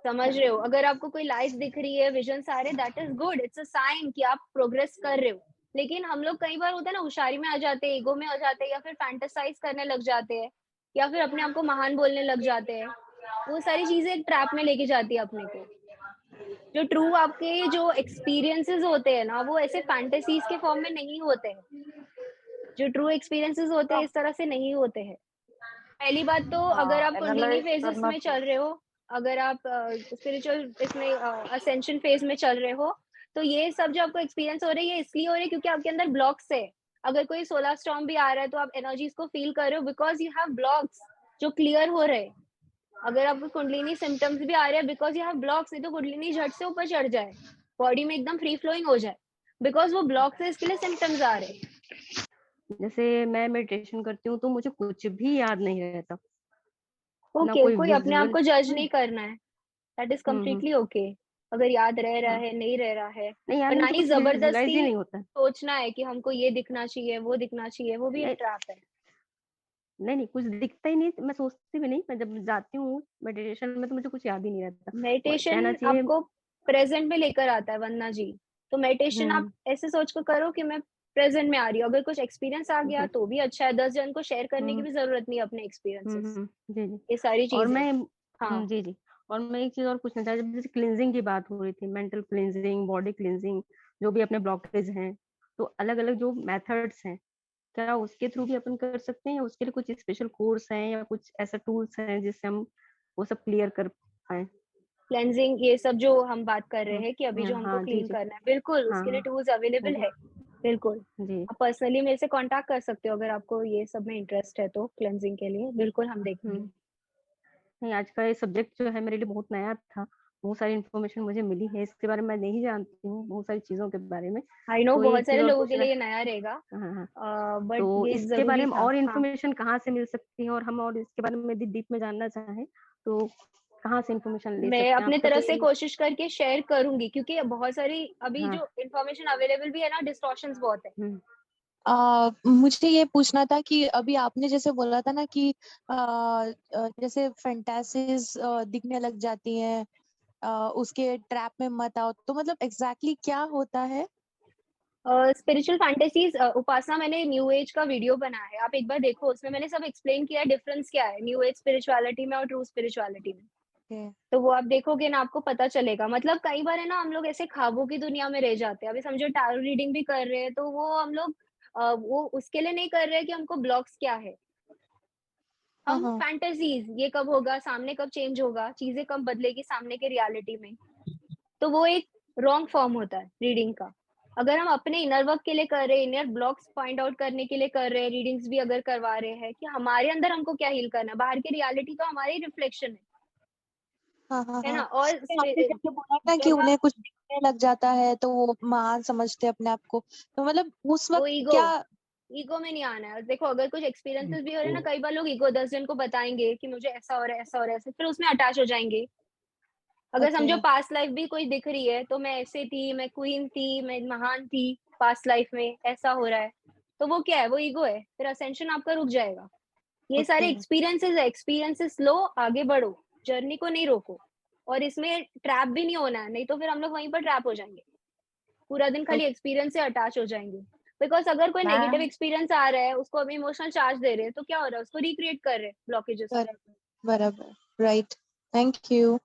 समझ रहे हो? अगर आपको कोई लाइफ दिख रही है, विजन आ रहे, that is good, it's a sign कि आप प्रोग्रेस कर रहे हो। लेकिन हम लोग कई बार होता है ना, होशियारी में आ जाते हैं, ईगो में आ जाते हैं, या फिर फैंटेसाइज करने लग जाते हैं, या फिर अपने आप को महान बोलने लग जाते हैं। वो सारी चीजें एक ट्रैप में लेके जाती है अपने को। जो ट्रू आपके जो एक्सपीरियंसेस होते हैं ना, वो ऐसे फैंटेसीज के फॉर्म में नहीं होते हैं। जो ट्रू एक्सपीरियंसेस होते हैं इस तरह से नहीं होते हैं। पहली बात तो अगर आप कुंडलिनी फेजेस में चल रहे हो, अगर आप स्पिरिचुअल इसमें असेंशन फेज में चल रहे हो, तो ये सब जो आपको एक्सपीरियंस हो रही है इसलिए हो रही है क्योंकि आपके अंदर ब्लॉक्स है। अगर कोई सोलर स्टॉर्म भी आ रहा है तो आप एनर्जीज को फील कर रहे हो बिकॉज यू हैव ब्लॉक्स जो क्लियर हो रहे हैं। अगर आपको कुंडलिनी सिम्टम्स भी आ रहे हैं बिकॉज यू हैव ब्लॉक्स, नहीं तो कुंडलिनी झट से ऊपर चढ़ जाए, बॉडी में एकदम फ्री फ्लोइंग हो जाए, बिकॉज वो ब्लॉक्स है, इसके लिए सिम्टम्स आ रहे हैं। जैसे मैं मेडिटेशन करती हूँ तो मुझे कुछ भी याद नहीं रहता। ना ओके, कोई अपने आप विजुअल को जज नहीं करना है, दैट इज कम्प्लीटली ओके। अगर याद रह रहा है, नहीं रह रहा है, नहीं यार पर ना मुझे ही कुछ विजुअलाइज जबरदस्ती ही नहीं होता। सोचना है कि हमको ये दिखना चाहिए, वो दिखना चाहिए, वो भी एक ट्रैप है। नहीं कुछ दिखता ही नहीं, मैं सोचती भी नहीं। मैं जब जाती हूँ मेडिटेशन में तो मुझे कुछ याद ही नहीं रहता। मेडिटेशन कहना चाहिए आपको प्रेजेंट में लेकर आता है वंदना जी। तो मेडिटेशन आप ऐसे सोच कर करो कि मैं प्रेजेंट में आ रही हूँ। अगर कुछ एक्सपीरियंस आ गया तो भी अच्छा है, 10 जन को शेयर करने की भी जरूरत नहीं अपने एक्सपीरियंसेस। जी जी ये सारी और चीजें। मैं हाँ जी जी और मैं एक चीज और पूछना चाह रही हूँ, जैसे क्लींजिंग की बात हो रही थी, मेंटल क्लींजिंग, बॉडी क्लींजिंग, जो भी अपने ब्लॉकेज हैं, तो अलग अलग जो मेथड्स हैं, क्या उसके थ्रू भी अपन कर सकते हैं या उसके लिए कुछ स्पेशल कोर्स हैं या कुछ ऐसा टूल्स हैं जिससे हम वो सब क्लियर कर पाए? क्लेंजिंग ये सब जो हम बात कर रहे हैं कि अभी जो हमको हाँ जी क्लीन जी करना है, बिल्कुल उसके लिए टूल्स अवेलेबल है। बिल्कुल जी आप पर्सनली मेरे से कांटेक्ट कर सकते हो अगर आपको ये सब में इंटरेस्ट है तो। क्लेंजिंग के लिए बिल्कुल हम देखेंगे। नहीं आज का ये सब्जेक्ट जो है मेरे लिए बहुत नया था, बहुत सारी इन्फॉर्मेशन मुझे मिली है, इसके बारे में मैं नहीं जानती हूँ बहुत सारी चीजों के बारे में। आई नो तो बहुत सारे लोगों के लिए ये नया रहेगा, बट तो ये इसके बारे जरूरी में था। और हाँ इन्फॉर्मेशन कहाँ से मिल सकती है, और हम और इसके बारे में यदि डीप में जानना चाहें तो कहाँ से इन्फॉर्मेशन ले मैं सकते हैं? अपने आपका तरफ से कोई कोशिश करके शेयर करूंगी, क्योंकि बहुत सारी अभी जो इन्फॉर्मेशन अवेलेबल भी है ना, डिस्टॉर्शंस बहुत है। मुझे ये पूछना था कि अभी आपने जैसे बोला था ना कि जैसे फैंटेसीज दिखने लग जाती हैं, उसके ट्रैप में मत आओ, तो मतलब एग्जैक्टली क्या होता है? स्पिरिचुअल फैंटेसीज उपासना मैंने न्यू एज का वीडियो बनाया है, आप एक बार देखो, उसमें मैंने सब एक्सप्लेन किया है डिफरेंस क्या है न्यू एज स्पिरिचुअलिटी में और ट्रू स्पिरिचुअलिटी में। तो वो आप देखोगे ना आपको पता चलेगा। मतलब कई बार है ना हम लोग ऐसे ख्वाबों की दुनिया में रह जाते हैं। अभी समझो टैरो रीडिंग भी कर रहे हैं तो वो हम लोग वो उसके लिए नहीं कर रहे हैं कि हमको ब्लॉक्स क्या है। हम फैंटेसीज, ये कब होगा, सामने कब चेंज होगा, चीजें कब बदलेगी सामने के रियलिटी में, तो वो एक रॉन्ग फॉर्म होता है रीडिंग का। अगर हम अपने इनर वर्क के लिए कर रहे हैं, इनर ब्लॉक्स फाइंड आउट करने के लिए कर रहे हैं, रीडिंग्स भी अगर करवा रहे हैं कि हमारे अंदर हमको क्या हील करना है, बाहर की रियलिटी तो हमारी रिफ्लेक्शन है ना। और आपने जैसे बोला ना कि उन्हें कुछ दिखने लग जाता है तो वो महान समझते हैं अपने आप को, तो मतलब उस वक्त क्या ईगो में नहीं आना है। देखो अगर कुछ एक्सपीरियंसेस भी हो रहे हैं ना, कई बार लोग ईगो 10 जन को बताएंगे कि मुझे ऐसा हो रहा है, ऐसा हो रहा है, फिर उसमें अटैच हो जाएंगे। अगर समझो पास्ट लाइफ भी कोई दिख रही है तो मैं ऐसे थी, मैं क्वीन थी, मैं महान थी पास्ट लाइफ में, ऐसा हो रहा है, तो वो क्या है, वो ईगो है, फिर असेंशन आपका रुक जाएगा। ये सारे एक्सपीरियंसेस है, एक्सपीरियंसेस लो, आगे बढ़ो, जर्नी को नहीं रोको। और इसमें ट्रैप भी नहीं होना है, नहीं तो फिर हम लोग वहीं पर ट्रैप हो जाएंगे, पूरा दिन खाली एक्सपीरियंस से अटैच हो जाएंगे। बिकॉज अगर कोई नेगेटिव एक्सपीरियंस आ रहा है, उसको अभी इमोशनल चार्ज दे रहे हैं, तो क्या हो रहा है, उसको रिक्रिएट कर रहे हैं ब्लॉकेजेस। बराबर, right, thank you.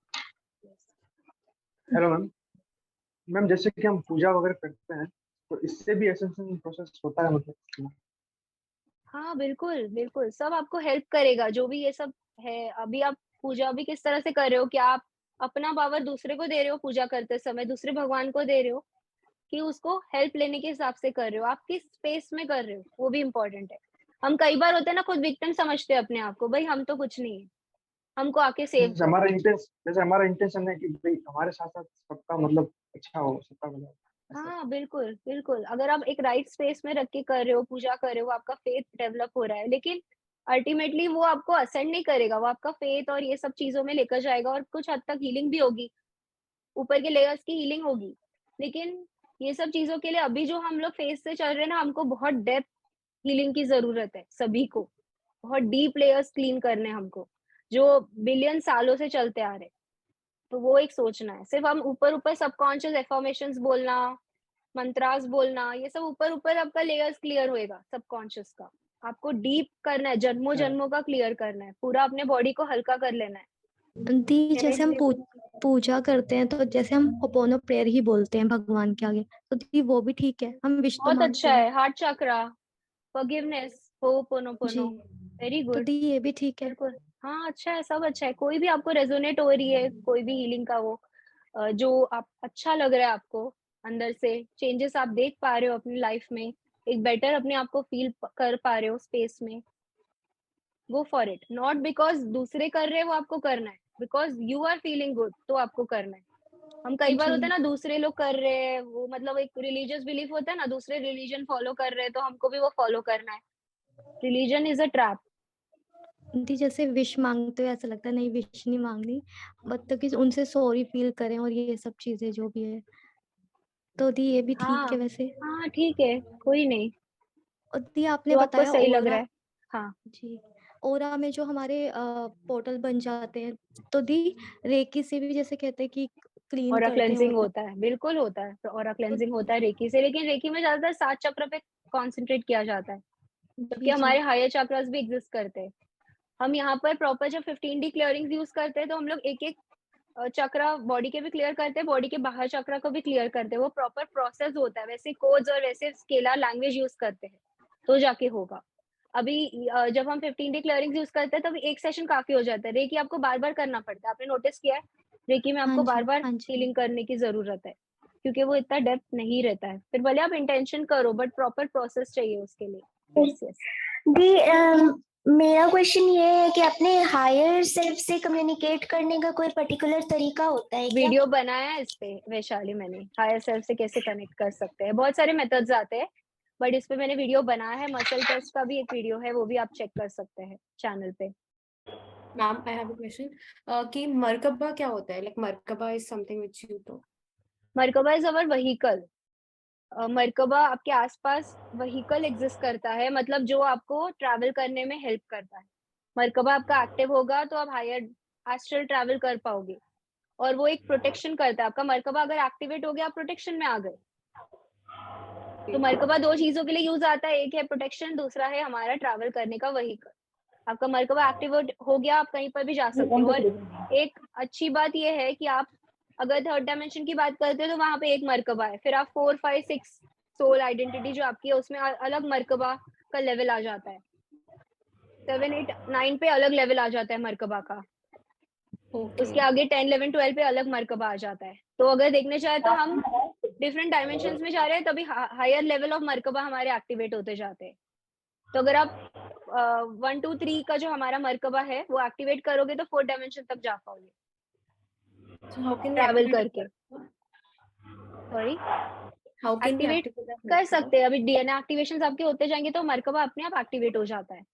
Hello ma'am. Ma'am जैसे कि हम पूजा वगैरह करते हैं तो इससे भी एसेंशियल प्रोसेस होता है मतलब। हाँ बिल्कुल बिल्कुल, सब आपको हेल्प करेगा जो भी ये सब है। अभी आप पूजा भी किस तरह से कर रहे हो, क्या आप अपना पावर दूसरे को दे रहे हो पूजा करते समय, दूसरे भगवान को दे रहे हो, कि उसको हेल्प लेने के हिसाब से कर रहे हो, आप किस स्पेस में कर रहे हो, वो भी इम्पोर्टेंट है। हम कई बार होते हैं ना खुद विक्टिम समझते हैं अपने आप को, भाई हम तो कुछ नहीं है, हमको आके सेव जैसे करो। हमारा इंटेंशन है कि भाई हमारे साथ साथ सबका मतलब अच्छा हो, सबका मतलब ऐसा। हाँ बिल्कुल बिल्कुल, अगर आप एक राइट स्पेस में रख के कर रहे हो, पूजा कर रहे हो, आपका फेथ डेवलप हो रहा है, लेकिन अल्टीमेटली वो आपको असेंड नहीं करेगा, वो आपका फेथ और ये सब चीजों में लेकर जाएगा, और कुछ हद तक हीलिंग भी होगी, ऊपर के लेयर्स की हीलिंग होगी। लेकिन ये सब चीजों के लिए अभी जो हम लोग फेज से चल रहे हैं ना, हमको बहुत डेप्थ हीलिंग की जरूरत है सभी को, बहुत डीप लेयर्स क्लीन करने हैं हमको, जो बिलियन सालों से चलते आ रहे। तो वो एक सोचना है, सिर्फ हम ऊपर ऊपर सबकॉन्शियस एफर्मेशंस बोलना, मंत्रास बोलना, ये सब ऊपर ऊपर आपका लेयर्स क्लियर होएगा सबकॉन्शियस का। आपको डीप करना है, जन्मों जन्मों का क्लियर करना है, पूरा अपने बॉडी को हल्का कर लेना है। दी जैसे हम पूजा करते हैं तो जैसे हम अपोनो प्रेयर ही बोलते हैं भगवान के आगे, तो दी वो भी ठीक है, हम विश तो बहुत मांगते अच्छा हैं। है, हार्ट चक्रा, फॉरगिवनेस, होपोनोपोनो, वेरी तो गुड। दी ये भी ठीक है। बिल्कुल हाँ, अच्छा है, सब अच्छा है। कोई भी आपको रेजोनेट हो रही है, कोई भी हीलिंग का वो जो आप अच्छा लग रहा है आपको, अंदर से चेंजेस आप देख पा रहे हो अपनी लाइफ में, एक बेटर अपने आप को फील कर पा रहे हो स्पेस में, go for it. Not because दूसरे कर रहे हैं वो आपको करना है, because you are feeling good तो आपको करना है। हम कई बार होता है ना, दूसरे लोग कर रहे हैं वो, मतलब एक रिलीजियस बिलीफ होता है ना, दूसरे रिलीजन फॉलो कर रहे हैं तो हमको भी वो फॉलो करना है। Religion is a trap. दी जैसे विश मांगते हो ऐसा लगता है नहीं विश नहीं मांगनी, मतलब कि उनसे सॉरी फील करें और ये सब चीजें जो भी है, तो दी ये भी ठीक है हाँ वैसे। हाँ ठीक है, कोई नहीं, और दी आपने जो आपको बताया सही लग रहा ओरा, है। हाँ जी, ओरा में जो हमारे पोर्टल बन जाते हैं, तो दी रेकी से भी जैसे कहते हैं कि क्लीन ऑरा करते हैं क्लेंजिंग ओरा। होता है, बिल्कुल होता है, तो ऑरा तो क्लेंजिंग होता है रेकी से, लेकिन रेकी में ज्यादातर 7 चक्र पे कॉन्सेंट्रेट किया जाता है, जबकि जी जी हमारे हायर चक्रास भी एग्जिस्ट करते हैं। हम यहाँ पर प्रॉपर जब 15D क्लियरिंग यूज करते हैं तो हम लोग एक एक चक्रा बॉडी के भी क्लियर करते हैं, बॉडी के बाहर चक्रा को भी क्लियर करते हैं, वो प्रॉपर प्रोसेस होता है, वैसे कोड्स और वैसे स्केलर लैंग्वेज यूज करते हैं तो जाके होगा। अभी जब हम 15D क्लियरिंग यूज करते हैं तब एक सेशन काफी हो जाता है, रेकी आपको बार बार करना पड़ता है, आपने नोटिस किया है रेकी में हाँ आपको बार जी बार हाँ जी। हीलिंग करने की जरूरत है, क्योंकि वो इतना डेप्थ नहीं रहता है, फिर भले आप इंटेंशन करो बट प्रॉपर प्रोसेस चाहिए उसके लिए। Yes yes. दी मेरा क्वेश्चन ये है कि अपने हायर सेल्फ से कम्युनिकेट करने का कोई पर्टिकुलर तरीका होता है क्या? वीडियो बनाया है इस पे वैशाली मैंने, हायर सेल्फ से कैसे कनेक्ट कर सकते हैं, बहुत सारे मेथड्स आते हैं, बट इस पे मैंने वीडियो बनाया है, मसल टेस्ट का भी एक वीडियो है, वो भी आप चेक कर सकते हैं चैनल पे। Ma'am I have a question कि मरकबा क्या होता है, like merkaba is something which you talk. Merkaba is our vehicle. Merkaba आपके आसपास व्हीकल एग्जिस्ट करता है, मतलब जो आपको ट्रैवल करने में हेल्प करता है। मरकबा आपका एक्टिव होगा तो आप हायर एस्ट्रल ट्रैवल कर पाओगे, और वो एक प्रोटेक्शन करता है। आपका मरकबा अगर एक्टिवेट हो गया आप प्रोटेक्शन में आ गए। तो मरकबा 2 चीजों के लिए यूज आता है, एक है प्रोटेक्शन, दूसरा है हमारा ट्रैवल करने का व्हीकल। आपका मरकबा एक्टिवेट हो गया आप कहीं पर भी जा सकते हो। और एक अच्छी बात यह है कि आप अगर थर्ड डायमेंशन की बात करते हो तो वहां पे एक मरकबा है, फिर आप 4, 5, 6 सोल आइडेंटिटी जो आपकी है उसमें अलग मरकबा का लेवल आ जाता है, 7, 8, 9 पे अलग लेवल आ जाता है मरकबा का। उसके आगे 10, 11, 12 पे अलग मरकबा आ जाता है। तो अगर देखने चाहे तो हम डिफरेंट डायमेंशंस में जा रहे हैं, तभी हायर लेवल ऑफ मरकबा हमारे एक्टिवेट होते जाते हैं। तो अगर आप 1, 2, 3 का जो हमारा मरकबा है वो एक्टिवेट करोगे तो 4th डायमेंशन तक जा पाओगे ट्रैवल करके। Sorry, how can we activate कर सकते हैं, अभी डीएनए एक्टिवेशंस आपके होते जाएंगे तो मरकबा अपने आप एक्टिवेट हो जाता है।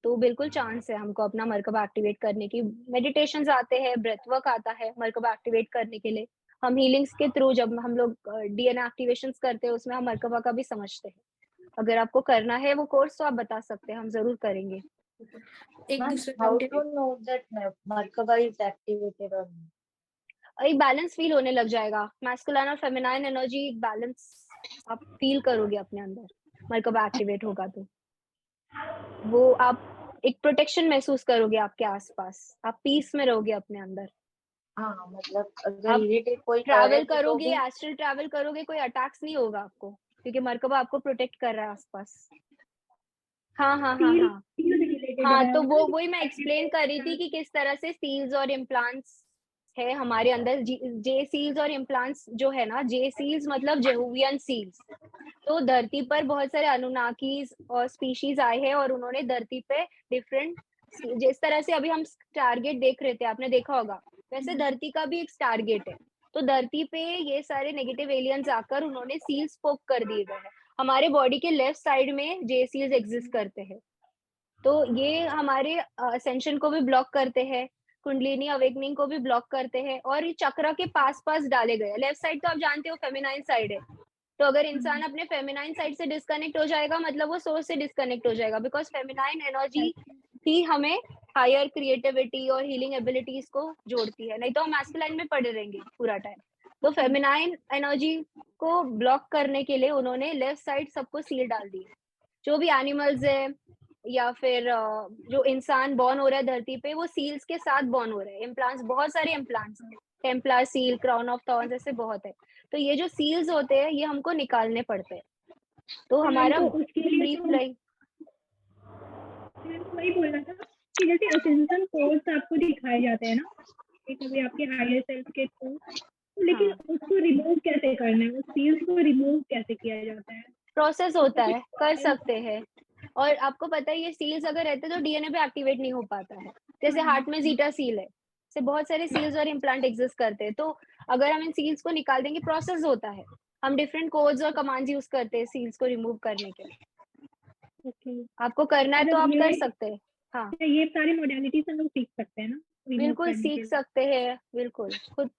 तो बिल्कुल चांस है हमको अपना मरकबा एक्टिवेट करने की। मेडिटेशंस आते हैं, ब्रेथ वर्क आता है मरकबा एक्टिवेट करने के लिए। हम हीलिंग्स के थ्रू जब हम लोग डीएनए एक्टिवेशंस करते हैं उसमें हम मरकबा का भी समझते हैं। अगर आपको करना है वो कोर्स तो आप बता सकते हैं, हम जरूर करेंगे। एक दूसरे How to know that Merkaba is activated or not? एक बैलेंस फील होने लग जाएगा, मैस्कुलाइन और फेमिनाइन एनर्जी बैलेंस आप फील करोगे अपने अंदर, मरकबा एक्टिवेट होगा तो वो आप एक प्रोटेक्शन महसूस करोगे आपके आसपास, आप पीस में रहोगे अपने अंदर। मतलब अगर आप इरिटेट कोई करे ट्रैवल तो करोगे, भी एस्ट्रल ट्रैवल करोगे, कोई अटैक्स नहीं होगा आपको, क्योंकि मरकबा आपको प्रोटेक्ट कर रहा है आसपास। हाँ हाँ हाँ हाँ हाँ, तो वो वही मैं एक्सप्लेन कर रही थी कि किस तरह से सील्स और इम्प्लांट्स है हमारे अंदर। जे सील्स और इम्प्लांट्स जो है ना, जे सील्स मतलब जेहूवियन सील्स। तो धरती पर बहुत सारे अनुनाकीज और स्पीशीज आए हैं और उन्होंने धरती पे डिफरेंट, जिस तरह से अभी हम टारगेट देख रहे थे, आपने देखा होगा, वैसे धरती का भी एक टारगेट है। तो धरती पे ये सारे नेगेटिव एलियंस आकर उन्होंने सील्स पोक कर दिए गए हैं। हमारे बॉडी के लेफ्ट साइड में जे सील्स एग्जिस्ट करते हैं, तो ये हमारे असेंशन को भी ब्लॉक करते हैं, कुंडलिनी अवेकनिंग को भी ब्लॉक करते हैं, और ये चक्र के पास पास डाले गए। लेफ्ट साइड तो आप जानते हो फेमिनाइन साइड है, तो अगर इंसान अपने फेमिनाइन साइड से डिस्कनेक्ट हो जाएगा मतलब वो सोर्स से डिस्कनेक्ट हो जाएगा, बिकॉज फेमिनाइन एनर्जी ही हमें हायर क्रिएटिविटी और हीलिंग एबिलिटीज को जोड़ती है, नहीं तो हम मैस्कुलाइन में पड़े रहेंगे पूरा टाइम। तो फेमिनाइन एनर्जी को ब्लॉक करने के लिए उन्होंने लेफ्ट साइड सबको सील डाल दी। जो भी एनिमल्स है या फिर जो इंसान बॉर्न हो रहा है धरती पे, वो सील्स के साथ बॉर्न हो रहे हैं। इम्प्लांट्स, बहुत सारे इम्प्लांट्स हैं, Templar seal, crown of thorns, ऐसे बहुत है। तो ये जो सील्स होते हैं ये हमको निकालने पड़ते हैं। तो हमारा ब्रीफ लाइक वही बोलना था कि जैसे असेंशन कोर्स आपको दिखाए जाते हैं ना कभी आपके हायर सेल्फ के थ्रू, लेकिन उसको रिमूव कैसे करना है, उस सील्स को रिमूव कैसे किया जाता है? प्रोसेस होता है, कर सकते हैं। और आपको पता है ये सील्स अगर रहते तो डीएनए पे एक्टिवेट नहीं हो पाता है। जैसे हार्ट में जीटा सील है, से बहुत सारे सील्स और इम्प्लांट एग्जिस्ट करते हैं। तो अगर हम इन सील्स को निकाल देंगे, प्रोसेस होता है, हम डिफरेंट कोड्स और कमांड्स यूज करते हैं सील्स को रिमूव करने के लिए। आपको करना है तो आप कर सकते हैं। हाँ, ये सारी मोडालिटीज हम लोग सीख सकते हैं ना? बिल्कुल सीख सकते हैं, बिल्कुल। खुद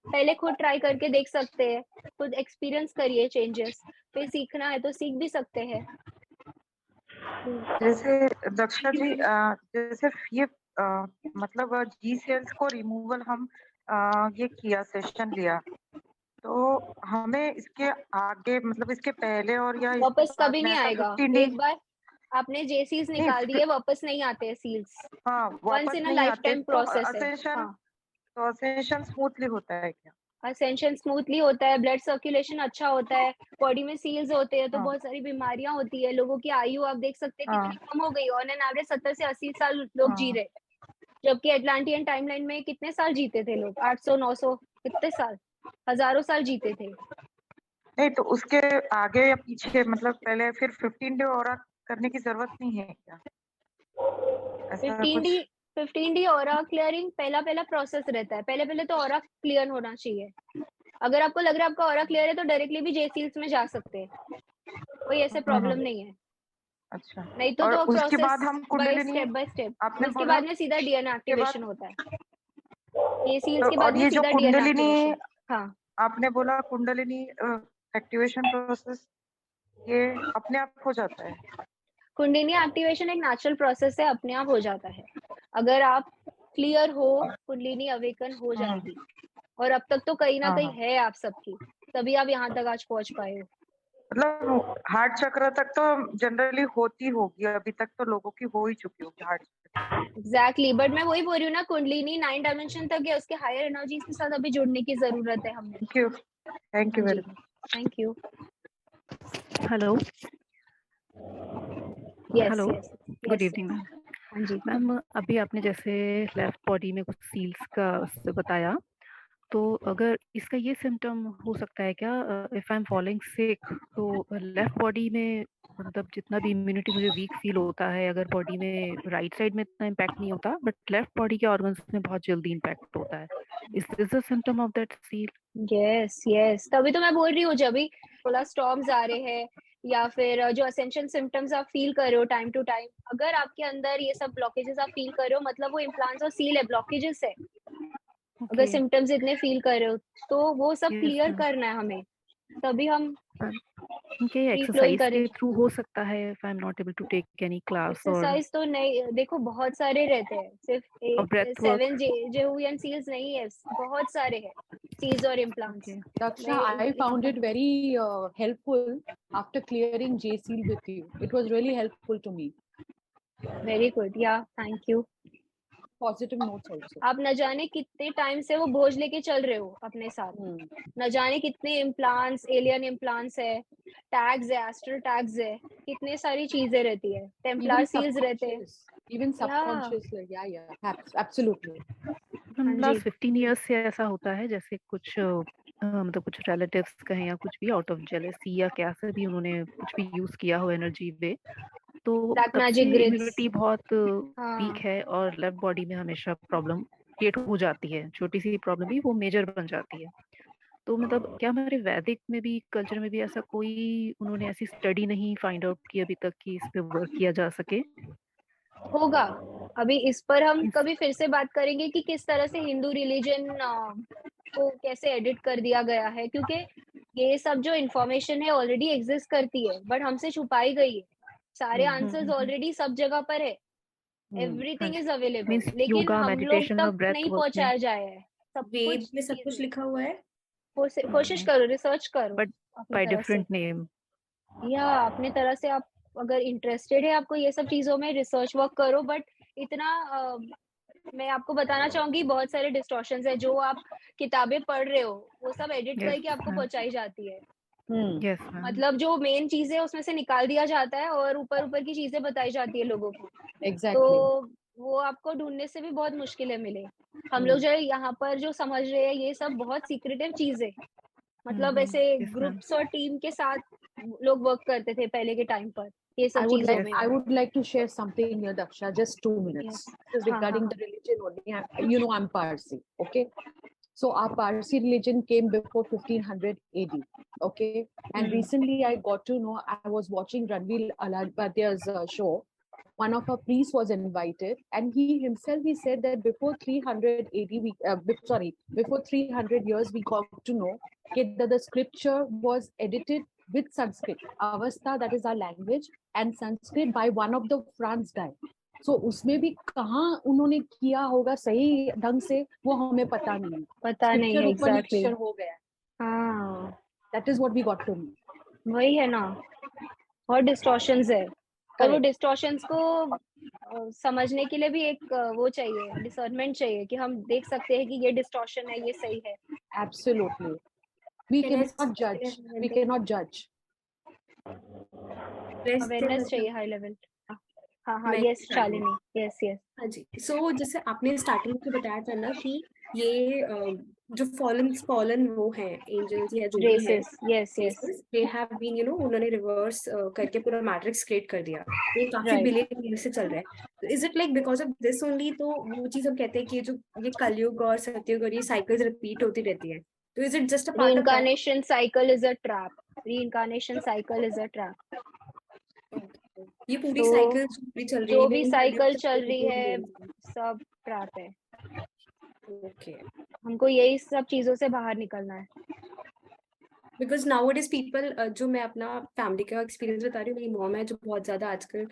ट्राई करके देख सकते हैं, खुद एक्सपीरियंस करिए चेंजेस, फिर सीखना है तो सीख भी सकते हैं। जैसे दक्षा जी, जैसे ये मतलब जी सेल्स को रिमूवल हम ये किया, सेशन लिया, तो हमें इसके आगे मतलब इसके पहले और या वापस कभी नहीं आएगा। एक बार आपने जे सील्स निकाल दिए, वापस नहीं आते हैं सील्स। हाँ, once in a lifetime process है। तो असेंशन स्मूथली होता है क्या? असेंशन स्मूथली होता है, ब्लड सर्कुलेशन अच्छा होता है, बॉडी में सील्स होते हैं तो बहुत सारी बीमारियां होती है। लोगों की आयु आप देख सकते हैं कितनी कम हो गई, ऑन एन एवरेज 70 से 80 साल लोग जी रहे, जबकि एटलांटियन टाइमलाइन में कितने साल जीते थे लोग? 800 900 कितने साल, हजारों साल जीते थे। नहीं तो उसके आगे या पीछे मतलब पहले फिर 15 डे और करने की जरूरत नहीं है क्या? 15 डी ऑरा क्लियरिंग पहला प्रोसेस रहता है। पहले तो ऑरा क्लियर होना चाहिए। अगर आपको लग रहा है आपका ऑरा क्लियर है तो डायरेक्टली भी जे सील्स में जा सकते हैं, कोई ऐसे प्रॉब्लम नहीं है। अच्छा, नहीं तो उसके बाद हम स्टेप बाय स्टेप, उसके बाद में सीधा डीएनए एक्टिवेशन होता है। ये सील्स के बाद में सीधा डीएनए एक्टिवेशन। हाँ, आपने बोला कुंडलिनी एक्टिवेशन प्रोसेस ये अपने आप हो जाता है? कुंडलिनी एक्टिवेशन एक नेचुरल प्रोसेस है, अपने आप हो जाता है। अगर आप क्लियर हो, कुंडलिनी अवेकन हो जाएगी। और अब तक तो कहीं ना कहीं है आप सबकी, तभी आप यहाँ तक आज पहुंच पाए हो। मतलब हार्ट चक्र तक तो जनरली होती होगी, अभी तक तो लोगों की हो ही चुकी होगी हार्ट चक्र। एग्जैक्टली, बट मैं वही बोल रही हूँ ना, कुंडलिनी 9 डायमेंशन तक है, उसके हायर एनर्जीज के साथ अभी जुड़ने की जरूरत है हमें। Thank you very much. Thank you. Hello hello, good evening ma'am. हाँ जी मैम, अभी आपने जैसे लेफ्ट बॉडी में कुछ सील्स का बताया, तो अगर इसका ये सिम्टम हो सकता है क्या, इफ आई एम फॉलोइंग सिक, तो लेफ्ट बॉडी में मतलब जितना भी इम्यूनिटी मुझे वीक फील होता है, अगर बॉडी में राइट साइड में इतना इम्पैक्ट नहीं होता, बट लेफ्ट बॉडी के ऑर्गन्स में बहुत जल्दी इम्पैक्ट होता है, is this a symptom of that seal? Yes, तभी तो मैं बोल रही हूँ, जब भी थोड़ा स्टॉर्म्स आ रहे हैं या फिर जो असेंशन सिम्टम्स आप फील कर रहे हो टाइम टू टाइम, अगर आपके अंदर ये सब ब्लॉकेजेस आप फील कर रहे हो, मतलब वो इम्प्लांट्स और सील है, ब्लॉकेजेस है। अगर सिम्टम्स इतने फील कर रहे हो तो वो सब क्लियर करना है हमें, तभी हम उनके एक्सरसाइज के थ्रू हो सकता है, if I am not able to take any class. Exercise तो नहीं, देखो बहुत सारे रहते हैं, सिर्फ 7 जेहूवियन सील्स नहीं है, बहुत सारे हैं सील्स और implants. Daksha, I found it very helpful after clearing J seal with you. It was really helpful to me. Very good, yeah, thank you. Positive notes also. आप न जाने कितने टाइम से वो बोझ लेके चल रहे हो अपने साथ, न जाने कितने इम्प्लांट्स, एलियन इम्प्लांट्स है, टैग्स है, एस्ट्रल टैग्स है, कितने सारी चीजें रहती है, टेम्पलर सील्स रहते हैं। even subconscious, yeah, absolutely. Last 15 years से ऐसा होता है जैसे कुछ मतलब कुछ रिलेटिव्स कहें या कुछ भी आउट ऑफ जेलेसी या कैसे भी उन्होंने कुछ भी यूज किया हो एनर्जी वे, तो Black तब से magic grids. इम्यूनिटी बहुत हाँ। वीक है और लेफ्ट बॉडी में हमेशा प्रॉब्लम क्रिएट हो जाती है, छोटी सी प्रॉब्लम भी वो मेजर बन जाती है। तो मतलब क्या हमारे वैदिक में भी कल्चर में भी ऐसा कोई उन्होंने ऐसी स्टडी नहीं फाइंड आउट की अभी तक कि इस पे वर्क किया जा सके? होगा, अभी इस पर हम कभी फिर से बात करेंगे कि किस तरह से हिंदू रिलीजन को कैसे एडिट कर दिया गया है, क्योंकि ये सब जो इन्फॉर्मेशन है ऑलरेडी एग्जिस्ट करती है बट हमसे छुपाई गई है। सारे आंसर्स ऑलरेडी सब जगह पर है, एवरीथिंग इज अवेलेबल, लेकिन योगा, हम लोग मेडिटेशन और तक ब्रेथ नहीं वर्क में पहुंचाया जाए है। सब वेद कुछ में सब कुछ लिखा हुआ है, कोशिश करो, रिसर्च करो बट अपनी बाय तरह से, डिफरेंट नेम। या अपने तरह से आप अगर इंटरेस्टेड है आपको ये सब चीजों में, रिसर्च वर्क करो। बट इतना मैं आपको बताना चाहूंगी, बहुत सारे डिस्टॉर्शंस है जो आप किताबें पढ़ रहे हो वो सब एडिट करके आपको पहुंचाई जाती है। यस मतलब जो मेन चीजें है उसमें से निकाल दिया जाता है और ऊपर ऊपर की चीजें बताई जाती है लोगों को। तो वो आपको ढूंढने से भी बहुत मुश्किल है मिले। हम लोग जो है यहाँ पर जो समझ रहे हैं ये सब बहुत सीक्रेटिव चीज है, मतलब ऐसे ग्रुप्स और टीम के साथ लोग वर्क करते थे पहले के टाइम पर ये सब चीजों में। I would like to share something here, Daksha, just 2 minutes. This is regarding the religion only. You know, I'm Parsi, okay? So our Parsi religion came before 1500 AD, okay? And recently I got to know, I was watching Ranveer Aladbadia's show. One of our priests was invited, and he himself, he said that before 300 AD, before 300 years, we got to know that the scripture was edited with Sanskrit, Avastha, that is our language, and Sanskrit by one of the France guy. So उसमें भी कहाँ उन्होंने किया होगा सही ढंग से वो हमें पता नहीं है, exactly. हो गया। हाँ, that is what we got to know. वही है ना, और डिस्टॉर्शंस है, और वो डिस्टॉर्शंस को समझने के लिए भी एक वो चाहिए, डिसर्नमेंट चाहिए कि हम देख सकते हैं कि ये डिस्टॉर्शन है, ये सही है। Absolutely. We cannot judge. We cannot judge. Awareness चाहिए हाई लेवल। हाँ, यस शालिनी, यस। हाँ जी, सो जैसे आपने स्टार्टिंग में बताया था ना कि ये जो फॉलन वो हैं एंजल्स या जो भी है, यस दे हैव बीन उन्होंने रिवर्स करके पूरा मैट्रिक्स क्रिएट कर दिया। ये काफी बिलियन ईयर से चल रहा है। Is it like because of this only? तो वो चीज हम कहते हैं कि जो ये कलयुग और सतयुग और ये साइकिल्स रिपीट होती रहती है, तो is it just a part of reincarnation cycle is a trap, reincarnation cycle is a trap। ये पूरी साइकिल चल रही है, जो भी साइकिल चल रही है सब ट्रैप है। ओके, हमको यही सब चीजों से बाहर निकलना है। Because now it is people, जो मैं अपना फैमिली का एक्सपीरियंस बता रही हूँ, मेरी मॉम है जो बहुत ज्यादा आजकल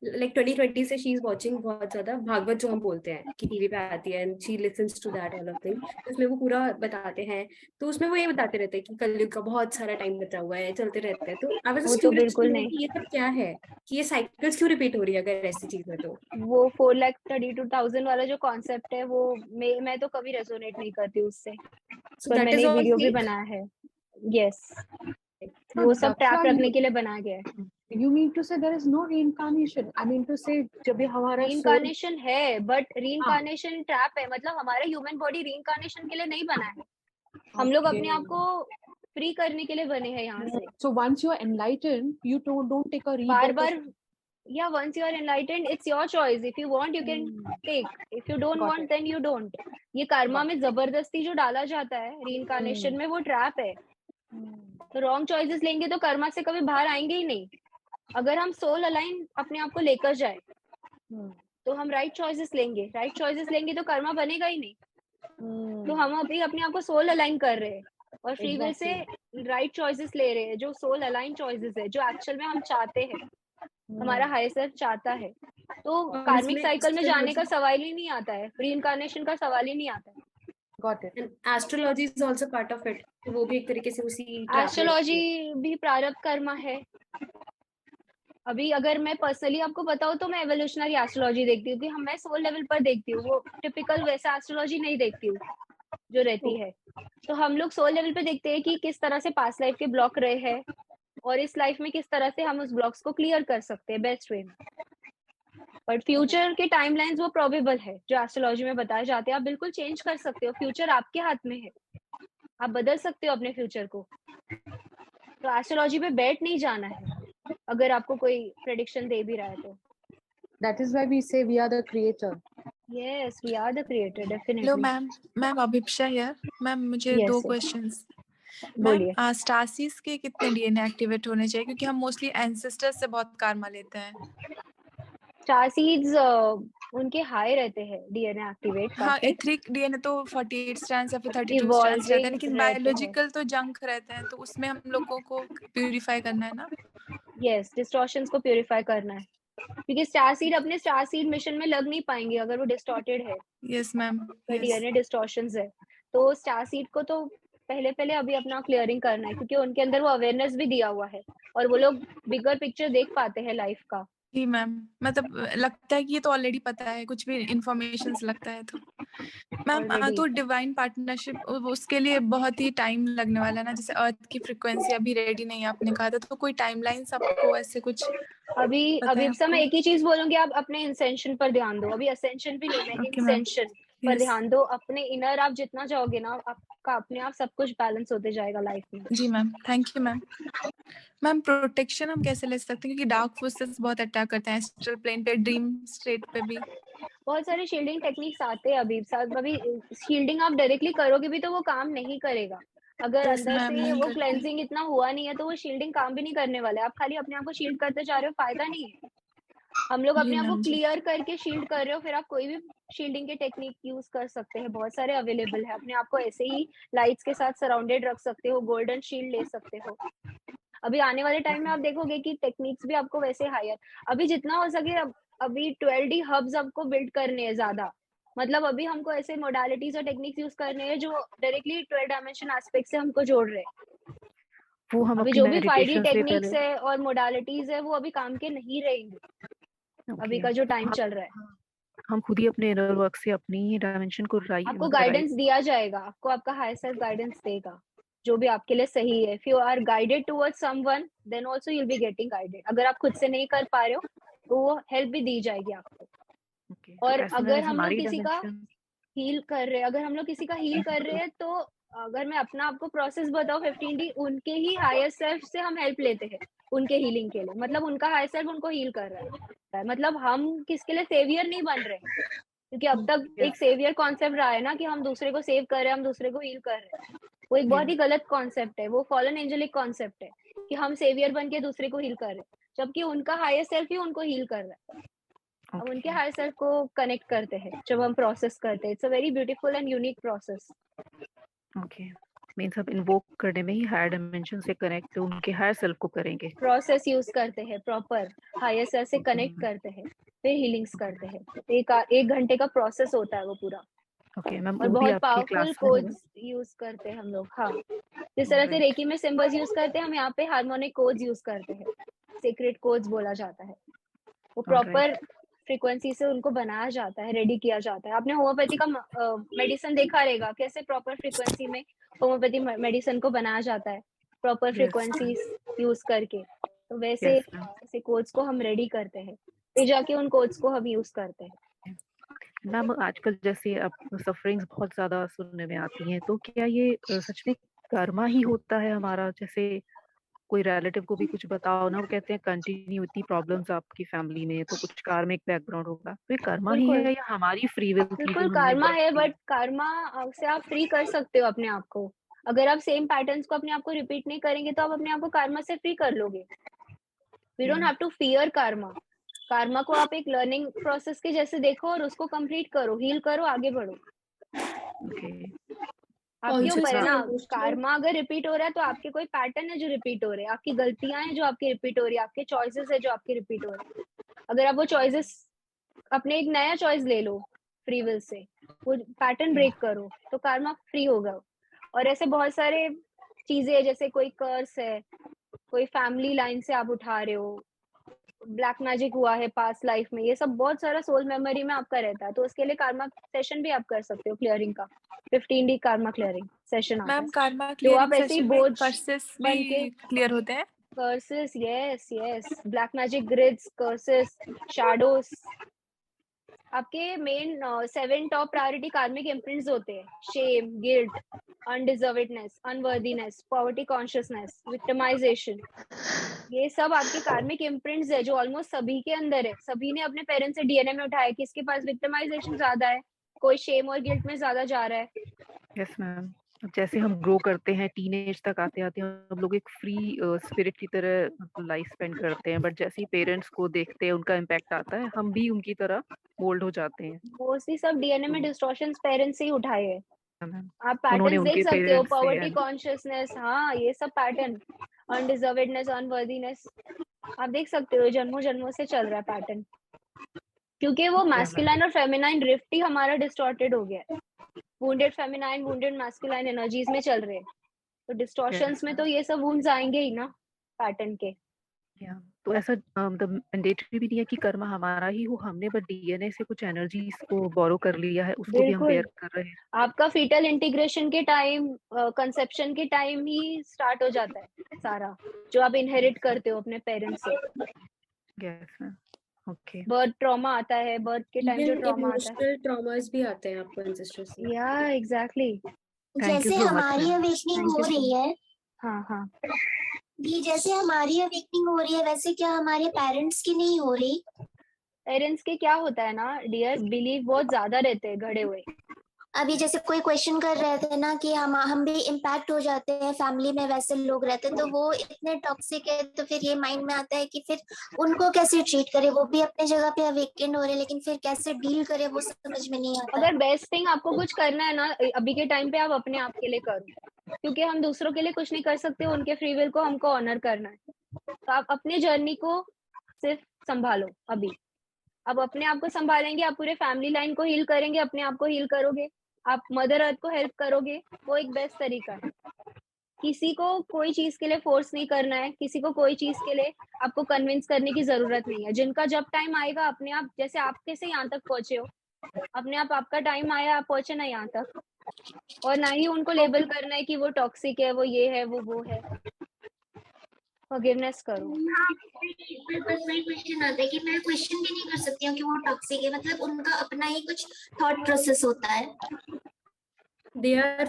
लाइक 2020 से शी इज वाचिंग बहुत ज्यादा भागवत, जो हम बोलते हैं कि टीवी पे आती है, and she listens to that all of thing. उसमें वो पूरा बताते हैं, तो उसमें वो ये बताते रहते हैं कि कलयुग का बहुत सारा टाइम बचा हुआ है, चलते रहते हैं। तो आई वाज जस्ट क्यूरियस कि ये सब क्या है, कि ये साइकिल्स क्यों रिपीट हो रही है अगर ऐसी चीज है तो? वो 4,32,000 वाला जो कॉन्सेप्ट है वो मैं तो कभी रेजोनेट नहीं करती उससे, So पर that is मैंने all वीडियो भी fake? बनाया है। यस, वो सब ट्रैप रखने के लिए बनाया गया है। You mean to say there is no reincarnation? I mean to say जब भी हमारा reincarnation है, बट reincarnation ट्रैप है, मतलब हमारा ह्यूमन बॉडी reincarnation के लिए नहीं बना है। हम लोग अपने आप को फ्री करने के लिए बने हैं यहाँ से। So once you are enlightened, you don't take a rebirth. Bar once you are enlightened, it's your choice. If you want, you can take. If you don't want, then you don't. ये कर्मा में जबरदस्ती जो डाला जाता है reincarnation में, वो trap है। तो रॉन्ग चॉइसेस लेंगे तो कर्मा से कभी बाहर आएंगे ही नहीं। अगर हम सोल अलाइन अपने आप को लेकर जाए तो हम राइट चॉइसेस लेंगे तो कर्मा बनेगा ही नहीं। तो हम अभी अपने आप को सोल अलाइन कर रहे हैं और free will say right choices ले रहे हैं, जो सोल अलाइन चॉइसेस है, जो एक्चुअल में हम चाहते हैं, हमारा हायर सेल्फ चाहता है। तो कार्मिक साइकिल में जाने का सवाल ही नहीं आता है, रीइंकार्नेशन का सवाल ही नहीं आता है। Got it. And astrology is also part of it. वो भी एक तरीके से उसी एस्ट्रोलॉजी भी प्रारब्ध कर्मा है। अभी अगर मैं पर्सनली आपको बताऊं तो मैं एवोल्यूशनरी एस्ट्रोलॉजी देखती हूँ कि मैं सोल लेवल पर देखती हूँ, वो टिपिकल वैसा एस्ट्रोलॉजी नहीं देखती हूँ जो रहती है। तो हम लोग सोल लेवल पे देखते हैं कि किस तरह से पास्ट लाइफ के ब्लॉक रहे हैं, और इस लाइफ में किस तरह से हम उस ब्लॉक्स को क्लियर कर सकते हैं बेस्ट वे में। बट फ्यूचर के टाइमलाइंस वो प्रोबेबल है जो एस्ट्रोलॉजी में बताए जाते हैं, आप बिल्कुल चेंज कर सकते हो, फ्यूचर आपके हाथ में है, आप बदल सकते हो अपने फ्यूचर को। तो एस्ट्रोलॉजी पे बैठ नहीं जाना है अगर आपको कोई प्रेडिक्शन दे भी रहा है तो। That is why we say we are the creator. Yes, we are the creator, hello definitely. Ma'am Abhipsa here. Ma'am मुझे Yes, दो yes. क्वेश्चंस। बोलिए। मैम स्टासीज के कितने डीएनए एक्टिवेट होने चाहिए, क्योंकि हम मोस्टली एंसेस्टर्स से बहुत कार्मा लेते हैं। स्टार सीड्स उनके हाई रहते हैं डीएनए एक्टिवेट हाँ, काफी। एथरिक डीएनए तो 48 स्ट्रैंड्स या फिर 32 स्ट्रैंड्स रहते हैं, इवॉल्विंग लेकिन रहते हैं। बायोलॉजिकल तो जंक रहते हैं, तो उसमें हम लोगों को प्यूरिफाई करना है ना। यस, डिस्टॉर्शंस को प्यूरिफाई करना है, क्योंकि स्टार सीड अपने स्टार सीड मिशन में लग नहीं पाएंगे अगर वो डिस्टॉर्टेड है, यस मैम। डीएनए डिस्टॉर्शंस है। तो स्टार सीड को तो पहले अभी अपना क्लियरिंग करना है, क्योंकि उनके अंदर वो अवेयरनेस भी दिया हुआ है और वो लोग बिगर पिक्चर देख पाते हैं लाइफ का। जी मैम, मतलब लगता है कि ये तो ऑलरेडी पता है, कुछ भी इंफॉर्मेशन लगता है तो। मैम तो डिवाइन पार्टनरशिप उसके लिए बहुत ही टाइम लगने वाला है ना, जैसे अर्थ की फ्रीक्वेंसी अभी रेडी नहीं है आपने कहा था, तो कोई टाइमलाइंस आपको ऐसे कुछ अभी मैं एक ही चीज बोलूंगी, आप अपने इंसेंशन पर ध्यान दो। अभी असेंशन भी नहीं, मैं इंसेंशन पर ध्यान दो। अपने इनर आप जितना जाओगे ना, आपका अपने आप सब कुछ बैलेंस होते जाएगा लाइफ में। जी ma'am, thank you ma'am. Ma'am protection हम कैसे ले सकते हैं, क्योंकि डार्क फोर्सेस बहुत अटैक करते हैं एस्ट्रल प्लेन पे, ड्रीम स्टेट पे भी। बहुत सारे शील्डिंग टेक्निक्स आते हैं अभी शील्डिंग आप डायरेक्टली करोगे भी तो वो काम नहीं करेगा। अगर अंदर से वो क्लेंजिंग इतना हुआ नहीं है तो वो शील्डिंग काम भी नहीं करने वाला है। आप खाली अपने आप को शील्ड करते जा रहे हो, फायदा नहीं है। हम लोग अपने आप को क्लियर करके शील्ड कर रहे हो, फिर आप कोई भी शील्डिंग के टेक्निक यूज कर सकते हैं, बहुत सारे अवेलेबल है। अपने आप को ऐसे ही लाइट्स के साथ सराउंडेड रख सकते हो, गोल्डन शील्ड ले सकते हो। अभी आने वाले टाइम में आप देखोगे कि टेक्निक्स भी आपको वैसे हायर, अभी जितना हो सके अभी 12D हब्स आपको बिल्ड करने हैं ज्यादा। मतलब अभी हमको ऐसे मोडालिटीज और टेक्निक्स यूज करने हैं जो डायरेक्टली 12 डायमेंशन एस्पेक्ट से हमको जोड़ रहे हैं। वो हम अभी जो भी 5D टेक्निक्स है और मोडालिटीज है वो अभी काम के नहीं रहेंगे अभी का जो टाइम चल रहा है। हम खुद ही अपने इनर वर्क से अपनी डायमेंशन को आपको गाइडेंस दिया जाएगा, आपको आपका हायर सेल्फ गाइडेंस देगा जो भी आपके लिए सही है। If you are guided towards someone then also you will be getting guided. अगर आप खुद से नहीं कर पा रहे हो तो वो हेल्प भी दी जाएगी आपको। और अगर हम लोग किसी का हील कर रहे हैं, तो अगर मैं अपना आपको प्रोसेस बताऊं 15D, उनके ही हायर सेल्फ से हम हेल्प लेते हैं उनके हीलिंग के लिए। मतलब उनका हायर सेल्फ उनको हील कर रहा है, मतलब हम किसके लिए सेवियर नहीं बन रहे हैं, क्योंकि अब तक एक सेवियर कॉन्सेप्ट रहा है ना कि हम दूसरे को सेव कर रहे हैं, हम दूसरे को हील कर रहे हैं। वो एक बहुत ही गलत कॉन्सेप्ट है, वो फॉलन एंजेलिक कॉन्सेप्ट है कि हम सेवियर बन के दूसरे को हील कर रहे हैं, जबकि उनका हायर सेल्फ ही उनको हील कर रहा है। अब उनके हायर सेल्फ को कनेक्ट करते हैं जब हम प्रोसेस करते हैं। It's a very beautiful and unique process. Okay, means हम इन्वोक करने में ही हायर डायमेंशन से कनेक्ट उनके हायर सेल्फ को करेंगे। प्रोसेस यूज करते हैं, प्रॉपर हायर सेल्फ से कनेक्ट करते हैं, फिर हीलिंग्स करते हैं। एक घंटे का प्रोसेस होता है वो पूरा। ओके मैम, और बहुत पावरफुल कोड्स यूज करते हैं हम लोग। हाँ, जिस तरह से रेकी में सिंबल्स यूज करते हैं, हम यहाँ पे हार्मोनिक कोड्स यूज करते हैं, सीक्रेट कोड्स बोला जाता है। वो प्रॉपर फ्रीक्वेंसी से उनको बनाया जाता है, रेडी किया जाता है। आपने होम्योपैथी का मेडिसिन देखा रहेगा, कैसे प्रॉपर फ्रीक्वेंसी में होम्योपैथी मेडिसिन को बनाया जाता है, प्रॉपर फ्रीक्वेंसी यूज करके। तो वैसे ऐसे कोड्स को हम रेडी करते हैं, फिर जाके उन कोड्स को हम यूज करते हैं। मैम आजकल जैसे अब सफरिंग्स बहुत ज्यादा सुनने में आती हैं, तो क्या ये सच में कर्मा ही होता है हमारा? जैसे कोई रिलेटिव को भी कुछ बताओ ना, वो कहते हैं कंटिन्यू इतनी प्रॉब्लम्स आपकी फैमिली में, तो कुछ कार्मिक बैकग्राउंड होगा। तो ये कर्मा ही है या हमारी फ्री विल थी? बिल्कुल कर्मा है, बट कर्मा से आप फ्री कर सकते हो अपने आप को। अगर आप सेम पैटर्न्स को अपने आप को रिपीट नहीं करेंगे तो आप अपने आप को कर्मा से फ्री कर लोगे। We don't have to fear karma. Karma को आप एक लर्निंग प्रोसेस के जैसे देखो और उसको कंप्लीट करो, हील करो, आगे बढ़ो। आपके ऊपर है ना। कर्मा अगर रिपीट हो रहा है तो आपके कोई पैटर्न है जो रिपीट हो रहे हैं, आपकी गलतियां हैं जो आपकी रिपीट हो रही है, आपके चॉइसेस है जो आपके रिपीट हो रहे हैं। अगर आप वो चॉइसेस अपने एक नया चॉइस ले लो फ्री विल से, वो पैटर्न ब्रेक करो, तो कर्मा फ्री होगा। और ऐसे बहुत सारे चीजें है, जैसे कोई कर्स है, कोई फैमिली लाइन से आप उठा रहे हो, ब्लैक मैजिक हुआ है पास्ट लाइफ में, ये सब बहुत सारा सोल मेमोरी में आपका रहता है। तो उसके लिए कर्मा सेशन भी आप कर सकते हो, क्लियरिंग का 15D कर्मा क्लियरिंग सेशन आता है। मैम कर्मा जो आप ऐसे ही बोझ क्लियरिंग भी क्लियर होते हैं? Curses, yes yes, black magic grids, curses, shadows. आपके main 7 top priority karmic imprints होते हैं। Shame, guilt, undeservedness, unworthiness, poverty consciousness, victimisation. ये सब आपके कार्मिक इम्प्रिंट्स है जो ऑलमोस्ट सभी के अंदर है। सभी ने अपने पेरेंट्स से डीएनए में उठाया। किसके पास विक्टिमाइजेशन ज्यादा है, कोई शेम और गिल्ट में ज्यादा जा रहा है। Yes ma'am. जैसे हम ग्रो करते हैं, टीनेज तक आते आते हम लोग एक फ्री स्पिरिट की तरह लाइफ स्पेंड करते हैं, बट जैसे ही पेरेंट्स को देखते हैं, उनका इम्पैक्ट आता है, हम भी उनकी तरह मोल्ड हो जाते हैं। मोस्टली सब डीएनए में डिस्टॉर्शंस पेरेंट्स से ही उठाए हैं। आप उन्होंने पैटर्न्स देख उनके सकते हो, पेरेंट्स से पॉवर्टी कॉन्शियसनेस, हाँ ये सब पैटर्न, अनडिजर्वेडनेस, अनवर्दीनेस, आप देख सकते हो जन्मों जन्मों से चल रहा है पैटर्न। क्योंकि वो मैस्कुलाइन और फेमिनाइन रिफ्ट ही हमारा डिस्टॉर्टेड हो गया है। Wounded feminine, wounded masculine energies में चल रहे हैं, तो डिस्टॉर्शंस में तो ये सब वुंड्स आएंगे ही ना पैटर्न के। तो ऐसा मतलब मैंडेटरी भी नहीं है कि कर्मा हमारा ही हो, हमने बस डीएनए से कुछ एनर्जीज को बोरो कर लिया है, उसको भी हम बेयर कर रहे हैं। आपका फीटल इंटीग्रेशन के टाइम, कंसेप्शन के टाइम ही स्टार्ट हो जाता है सारा, जो आप इनहेरिट करते हो अपने पेरेंट्स से। Yes ma'am, okay. Birth trauma आता है, बर्थ के टाइम जो ट्रॉमा आता है, इमोशनल ट्रॉमास भी आते हैं आपको एंसेस्टर से। या एग्जैक्टली। जैसे हमारी अवेकनिंग हो रही है, हाँ हाँ भी जैसे हमारी अवेकनिंग हो रही है, वैसे क्या हमारे पेरेंट्स की नहीं हो रही? पेरेंट्स के क्या होता है ना डियर, बिलीव बहुत ज्यादा रहते हैं घड़े हुए। अभी जैसे कोई क्वेश्चन कर रहे थे ना कि हम भी इम्पैक्ट हो जाते हैं, फैमिली में वैसे लोग रहते हैं, तो वो इतने टॉक्सिक है, तो फिर ये माइंड में आता है कि फिर उनको कैसे ट्रीट करे। वो भी अपने जगह पे अवेकन हो रहे, लेकिन फिर कैसे डील करे वो समझ में नहीं आता। अगर बेस्ट थिंग आपको कुछ करना है ना अभी के टाइम पे, आप अपने आप के लिए करो, क्योंकि हम दूसरों के लिए कुछ नहीं कर सकते। उनके फ्री विल को हमको ऑनर करना है। तो आप अपनी जर्नी को सिर्फ संभालो अभी। अब अपने आप को संभालेंगे, आप पूरे फैमिली लाइन को हील करेंगे, अपने आप को हील करोगे, आप मदर अर्थ को हेल्प करोगे, वो एक बेस्ट तरीका है। किसी को कोई चीज के लिए फोर्स नहीं करना है, किसी को कोई चीज के लिए आपको कन्विंस करने की जरूरत नहीं है। जिनका जब टाइम आएगा अपने आप, जैसे आप कैसे यहाँ तक पहुंचे हो, अपने आप आपका टाइम आया, आप पहुंचे ना यहाँ तक, और ना ही उनको लेबल करना है कि वो टॉक्सिक है, वो ये है, वो है। फॉरगिवनेस करो। बस वही क्वेश्चन आता है कि मैं क्वेश्चन भी नहीं कर सकती हूँ कि वो टॉक्सिक है, मतलब उनका अपना ही कुछ थॉट प्रोसेस होता है। They are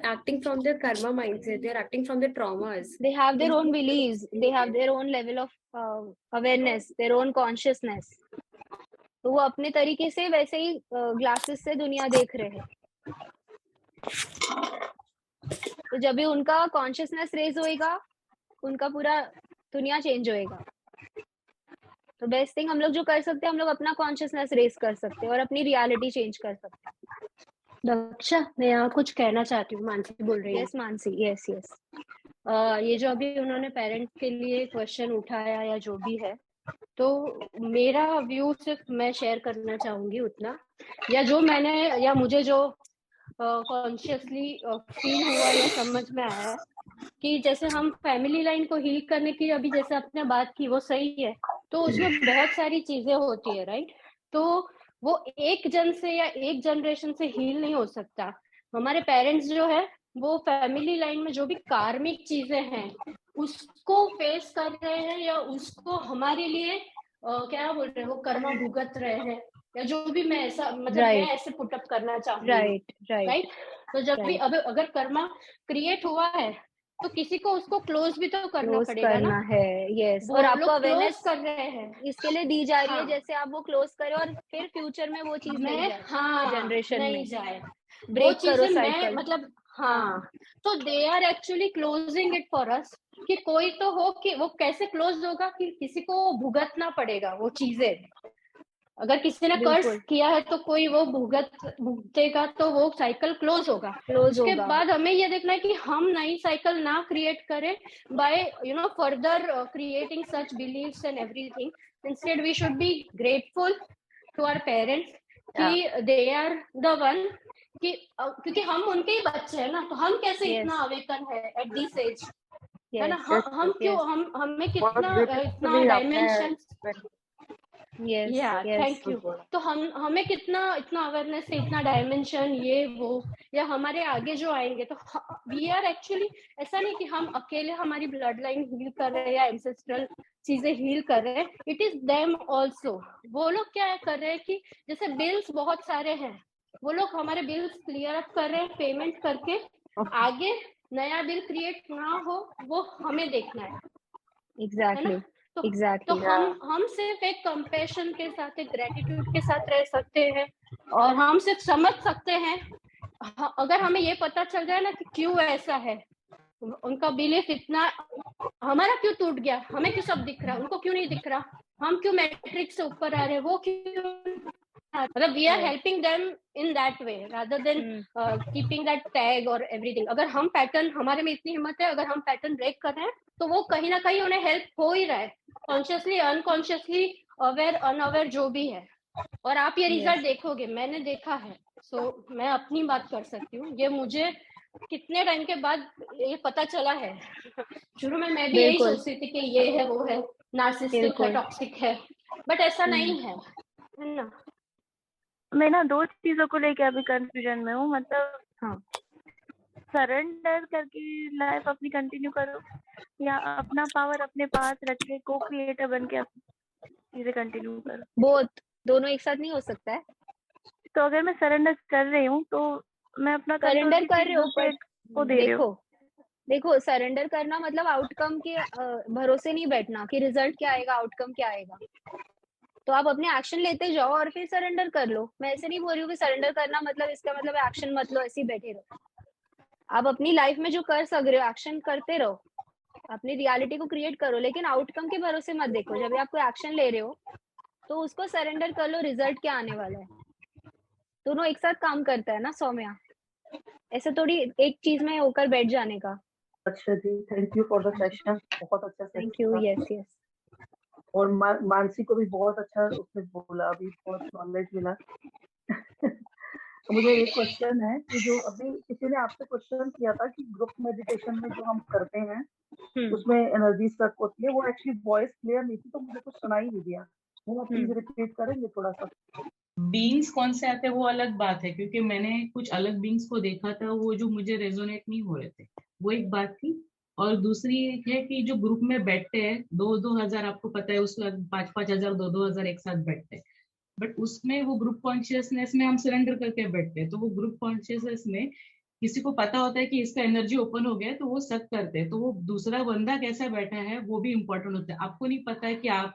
acting from their karma mindset. They are acting from their traumas. They have their own beliefs. They have their own level of awareness, their own consciousness. तो वो अपने तरीके से वैसे ही ग्लासेस से दुनिया देख रहे हैं। तो जब भी उनका कॉन्शियसनेस रेज होएगा, उनका पूरा दुनिया चेंज होएगा। तो बेस्ट थिंग हम लोग जो कर सकते हैं, हम लोग अपना कॉन्शियसनेस रेज कर सकते हैं और अपनी रियलिटी चेंज कर सकते हैं। दक्षा, मैं यहाँ कुछ कहना चाहती हूँ। मानसी बोल रही है। Yes Mansi, yes yes. ये जो अभी उन्होंने पेरेंट्स के लिए क्वेश्चन उठाया या जो भी है, तो मेरा व्यू सिर्फ मैं शेयर करना चाहूंगी उतना, या जो मैंने या मुझे जो कॉन्शियसली फील हुआ या समझ में आया कि जैसे हम फैमिली लाइन को हील करने की अभी जैसे आपने बात की, वो सही है। तो उसमें बहुत सारी चीजें होती है, राइट। तो वो एक जन से या एक जनरेशन से हील नहीं हो सकता। हमारे पेरेंट्स जो है वो फैमिली लाइन में जो भी कार्मिक चीजें हैं उसको फेस कर रहे हैं, या उसको हमारे लिए क्या बोल रहे हैं, वो कर्मा भुगत रहे हैं, या जो भी मैं ऐसा मतलब मैं ऐसे पुटअप करना चाहूंगी, राइट। तो जब भी अगर कर्मा क्रिएट हुआ है तो किसी को उसको क्लोज भी तो करना पड़ेगा ना है। यस, और आपको अवेयरनेस कर रहे हैं इसके लिए दी जा रही है, जैसे आप वो क्लोज करें और फिर फ्यूचर में वो चीज नहीं जाए, जनरेशन नहीं में जाए, ब्रेक करो साइकिल। मतलब तो they are actually closing it for us, कि कोई तो हो कि वो कैसे क्लोज होगा कि किसी को भुगतना पड़ेगा वो चीजें। अगर किसी ने कर्ज किया है तो कोई वो भुगतेगा, तो वो साइकिल क्लोज होगा। उसके बाद हमें ये देखना है कि हम नई साइकिल ना क्रिएट करें by further creating such beliefs and everything. Instead we should be grateful to our parents कि दे आर द वन, कि क्योंकि हम उनके ही बच्चे हैं ना, तो हम कैसे इतना अवेकन है एट दिस एज, है ना। हम क्यों हमें कितना इतना डायमेंशन यस या यस थैंक यू। तो हमें कितना इतना अवेयरनेस है, इतना डायमेंशन ये वो, या हमारे आगे जो आएंगे, तो वी आर एक्चुअली, ऐसा नहीं कि हम अकेले हमारी ब्लड लाइन हील कर रहे हैं या एंसेस्ट्रल चीजें हील कर रहे हैं, इट इज देम ऑल्सो। वो लोग क्या कर रहे हैं कि जैसे बिल्स बहुत सारे हैं, वो लोग हमारे बिल्स क्लियर अप कर रहे हैं पेमेंट करके, आगे नया बिल क्रिएट ना हो वो हमें देखना है एग्जैक्टली ना। तो एग्जैक्टली हम सिर्फ एक कंपैशन के साथ, एक ग्रेटिट्यूड के साथ रह सकते हैं, और हम सिर्फ समझ सकते हैं। अगर हमें ये पता चल जाए ना कि क्यों ऐसा है, उनका बिलीफ इतना, हमारा क्यों टूट गया, हमें क्यों सब दिख रहा है, उनको क्यों नहीं दिख रहा, हम क्यों मैट्रिक्स से ऊपर आ रहे हैं, वो क्यों, मतलब we are helping them in that way rather than keeping that tag और एवरीथिंग। अगर हम पैटर्न, हमारे में इतनी हिम्मत है, अगर हम पैटर्न ब्रेक कर रहे हैं तो वो कहीं ना कहीं उन्हें हेल्प हो ही रहा है, कॉन्शियसली अनकॉन्शियसली, अवेयर अनअवेयर जो भी है। और आप ये रिजल्ट देखोगे, मैंने देखा है, सो मैं अपनी बात कर सकती हूँ, ये मुझे कितने टाइम के बाद ये पता चला है। शुरू में मैं भी यही बिल्कुल सोचती थी कि ये है वो है, नार्सिसिस्टिक है, बिल्कुल टॉक्सिक है, बट ऐसा नहीं है ना। मैं ना दो चीजों को लेके अभी कंफ्यूजन में हूँ, मतलब हाँ सरेंडर करके लाइफ अपनी कंटिन्यू करो, या अपना पावर अपने पास रख के को क्रिएटर बन के चीजें कंटिन्यू करो। बोथ, दोनों एक साथ नहीं हो सकता है। तो अगर मैं सरेंडर कर रही हूँ तो मैं अपना कंट्रोल सरेंडर कर रहे हो पर को दे रही हूँ। देखो सरेंडर करना मतलब आउटकम के भरोसे नहीं बैठना कि रिजल्ट क्या आएगा, आउटकम क्या आएगा। तो आप अपने एक्शन लेते जाओ और फिर सरेंडर कर लो। मैं ऐसे नहीं बोल रही हूँ कि सरेंडर करना मतलब इसका मतलब एक्शन मत लो, ऐसे ही बैठे रहो। आप अपनी लाइफ में जो कर सक रहे हो एक्शन करते रहो, अपनी रियलिटी को क्रिएट करो, लेकिन आउटकम के भरोसे मत देखो। जब आप कोई एक्शन ले रहे हो तो उसको सरेंडर कर लो, रिजल्ट क्या आने वाला है। दोनों एक साथ काम करता है ना सौम्या, ऐसे थोड़ी एक चीज में होकर बैठ जाने का। अच्छा जी, thank you for the session, बहुत अच्छा थैंक सेशन यू। था। यस यस और मानसी को भी बहुत अच्छा उसने बोला, अभी बहुत नॉलेज मिला। तो मुझे एक क्वेश्चन है कि जो अभी किसी ने आपसे क्वेश्चन किया था कि ग्रुप मेडिटेशन में जो हम करते हैं उसमें एनर्जी स्ट्रक होती है, वो एक्चुअली वॉइस क्लियर नहीं थी तो मुझे कुछ सुनाई नहीं दिया, वो आप प्लीज रिपीट करेंगे थोड़ा सा। बींग्स कौन से आते हैं वो अलग बात है, क्योंकि मैंने कुछ अलग बींग्स को देखा था, वो जो मुझे रेजोनेट नहीं हो रहे थे, वो एक बात थी। और दूसरी एक है कि जो ग्रुप में बैठते हैं 2-2 हजार, आपको पता है, उसके बाद 5-5 हजार 2-2 हजार एक साथ बैठते हैं, बट उसमें वो ग्रुप कॉन्शियसनेस में हम सरेंडर करके बैठते हैं। तो वो ग्रुप कॉन्शियसनेस में किसी को पता होता है कि इसका एनर्जी ओपन हो गया है तो वो सक करते हैं, तो वो दूसरा बंदा कैसा बैठा है वो भी इम्पोर्टेंट होता है। आपको नहीं पता है कि आप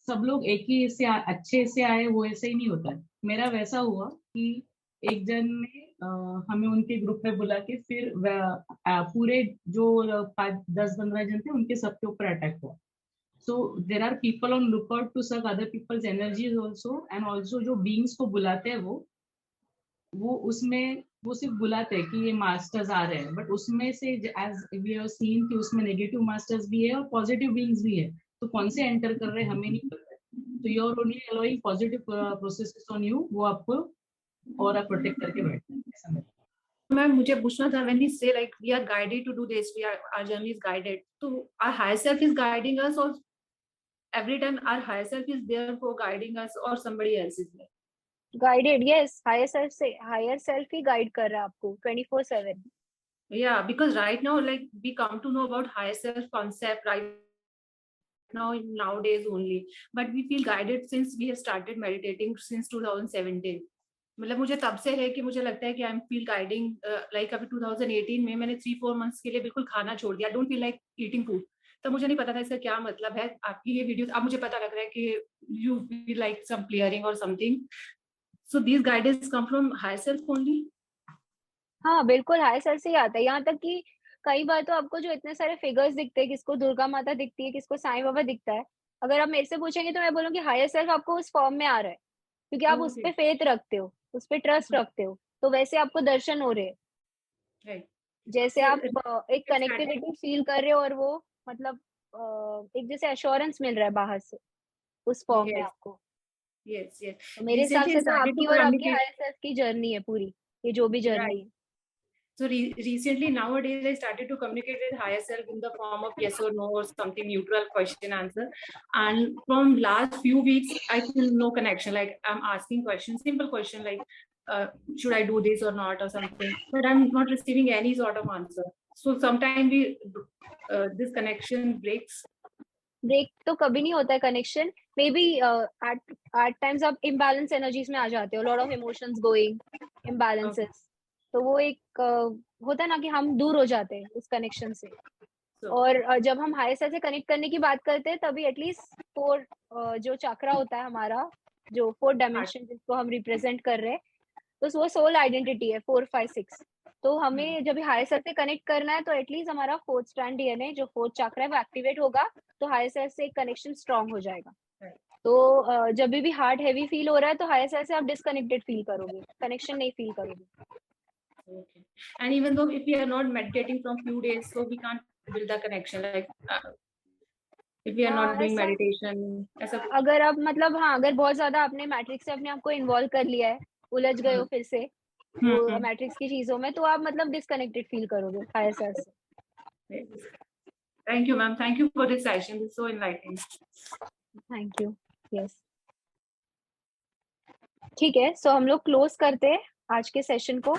सब लोग एक ही से अच्छे से आए, वो ऐसे ही नहीं होता है। मेरा वैसा हुआ कि एक जन ने हमें उनके ग्रुप में बुला के फिर पूरे जो 5-10-15 जन थे उनके सबके ऊपर अटैक हुआ। So there are people on lookout to suck other people's energies also, and also जो बींग्स को बुलाते हैं वो उसमें वो सिर्फ बुलाते हैं कि ये मास्टर्स आ रहे हैं, बट उसमें से एज वी हैव सीन कि उसमें नेगेटिव मास्टर्स भी है और पॉजिटिव बींग्स भी है, तो कौन से एंटर कर रहे हैं हमें नहीं पता है। तो you are only allowing positive processes on you, वो आपको और आप प्रोटेक्ट करके बैठते हैं ऐसा में। मैम मुझे पूछना था, when we say like we are guided to do this, our journey is guided, so our higher self is guiding us, or every time our higher self is there for guiding us, or somebody else is there? Guided, yes, higher self ही guide कर रहा है आपको 24/7। Yeah, because right now like we come to know about higher self concept right now nowadays only, but we feel guided since we have started meditating since 2017. मतलब मुझे तब से है कि मुझे लगता है कि I am feel guiding, like अभी 2018 में मैंने 3-4 मंथ्स के लिए बिल्कुल खाना छोड़ दिया, don't feel like eating food. तो मुझे नहीं पता था इसका क्या मतलब है। आपकी ये वीडियोस अब मुझे पता लग रहा है कि you feel like some clearing और something, so this guidance come from higher self only. हाँ बिल्कुल, हायर सेल्फ से ही आता है। यहाँ तक कि कई बार तो आपको जो इतने सारे फिगर्स दिखते हैं, किसको दुर्गा माता दिखती है, किसको साईं बाबा दिखता है, अगर आप मेरे से पूछेंगे तो मैं बोलूंगी हायर सेल्फ आपको उस फॉर्म में आ रहा है, क्योंकि आप उस पे फेथ रखते हो, उस पे ट्रस्ट रखते हो, तो वैसे आपको दर्शन हो रहे हैं। जैसे आप एक कनेक्टिविटी फील कर रहे हो और वो मतलब एक जैसे एश्योरेंस मिल रहा है बाहर से उस फॉर्म में आपको। यस यस, तो मेरे हिसाब से तो आपकी और आपकी हायर सेल्फ की जर्नी है पूरी, ये जो भी जर्नी है। So recently, nowadays, I started to communicate with higher self in the form of yes or no or something neutral question answer. And from last few weeks, I feel no connection. Like I'm asking questions, simple question like, should I do this or not or something, but I'm not receiving any sort of answer. So sometimes this connection breaks. Break तो कभी नहीं होता है connection, maybe at times आप imbalance energies में आ जाते हो, lot of emotions going, imbalances, तो वो एक होता है ना कि हम दूर हो जाते हैं उस कनेक्शन से। और जब हम हायर सेल्फ से कनेक्ट करने की बात करते हैं तभी एटलीस्ट 4 जो चक्रा होता है हमारा, जो 4 डायमेंशन जिसको हम रिप्रेजेंट कर रहे हैं, तो वो सोल आइडेंटिटी है 4, 5, 6। तो हमें जब हायर सेल्फ से कनेक्ट करना है तो एटलीस्ट हमारा 4th स्ट्रैंड डीएनए जो 4th चक्र है वो एक्टिवेट होगा, तो हायर सेल्फ से कनेक्शन स्ट्रांग हो जाएगा। तो जब भी हार्ट हेवी फील हो रहा है तो हायर सेल्फ से आप डिस्कनेक्टेड फील करोगे, कनेक्शन नहीं फील करोगे। Okay. And even though if we are not meditating from few days, so we can't build the connection. Like if we are not doing meditation, ऐसा अगर आप मतलब अगर बहुत ज्यादा आपने मैट्रिक्स से अपने आप को इन्वॉल्व कर लिया है, उलझ गए हो फिर से वो मैट्रिक्स की चीजों में, तो आप मतलब डिस्कनेक्टेड फील करोगे हायर सेल्फ से। Thank you, ma'am. Thank you for this session. This is so enlightening. Thank you. Yes. ठीक है, सो हम लोग क्लोज करते हैं आज के सेशन को।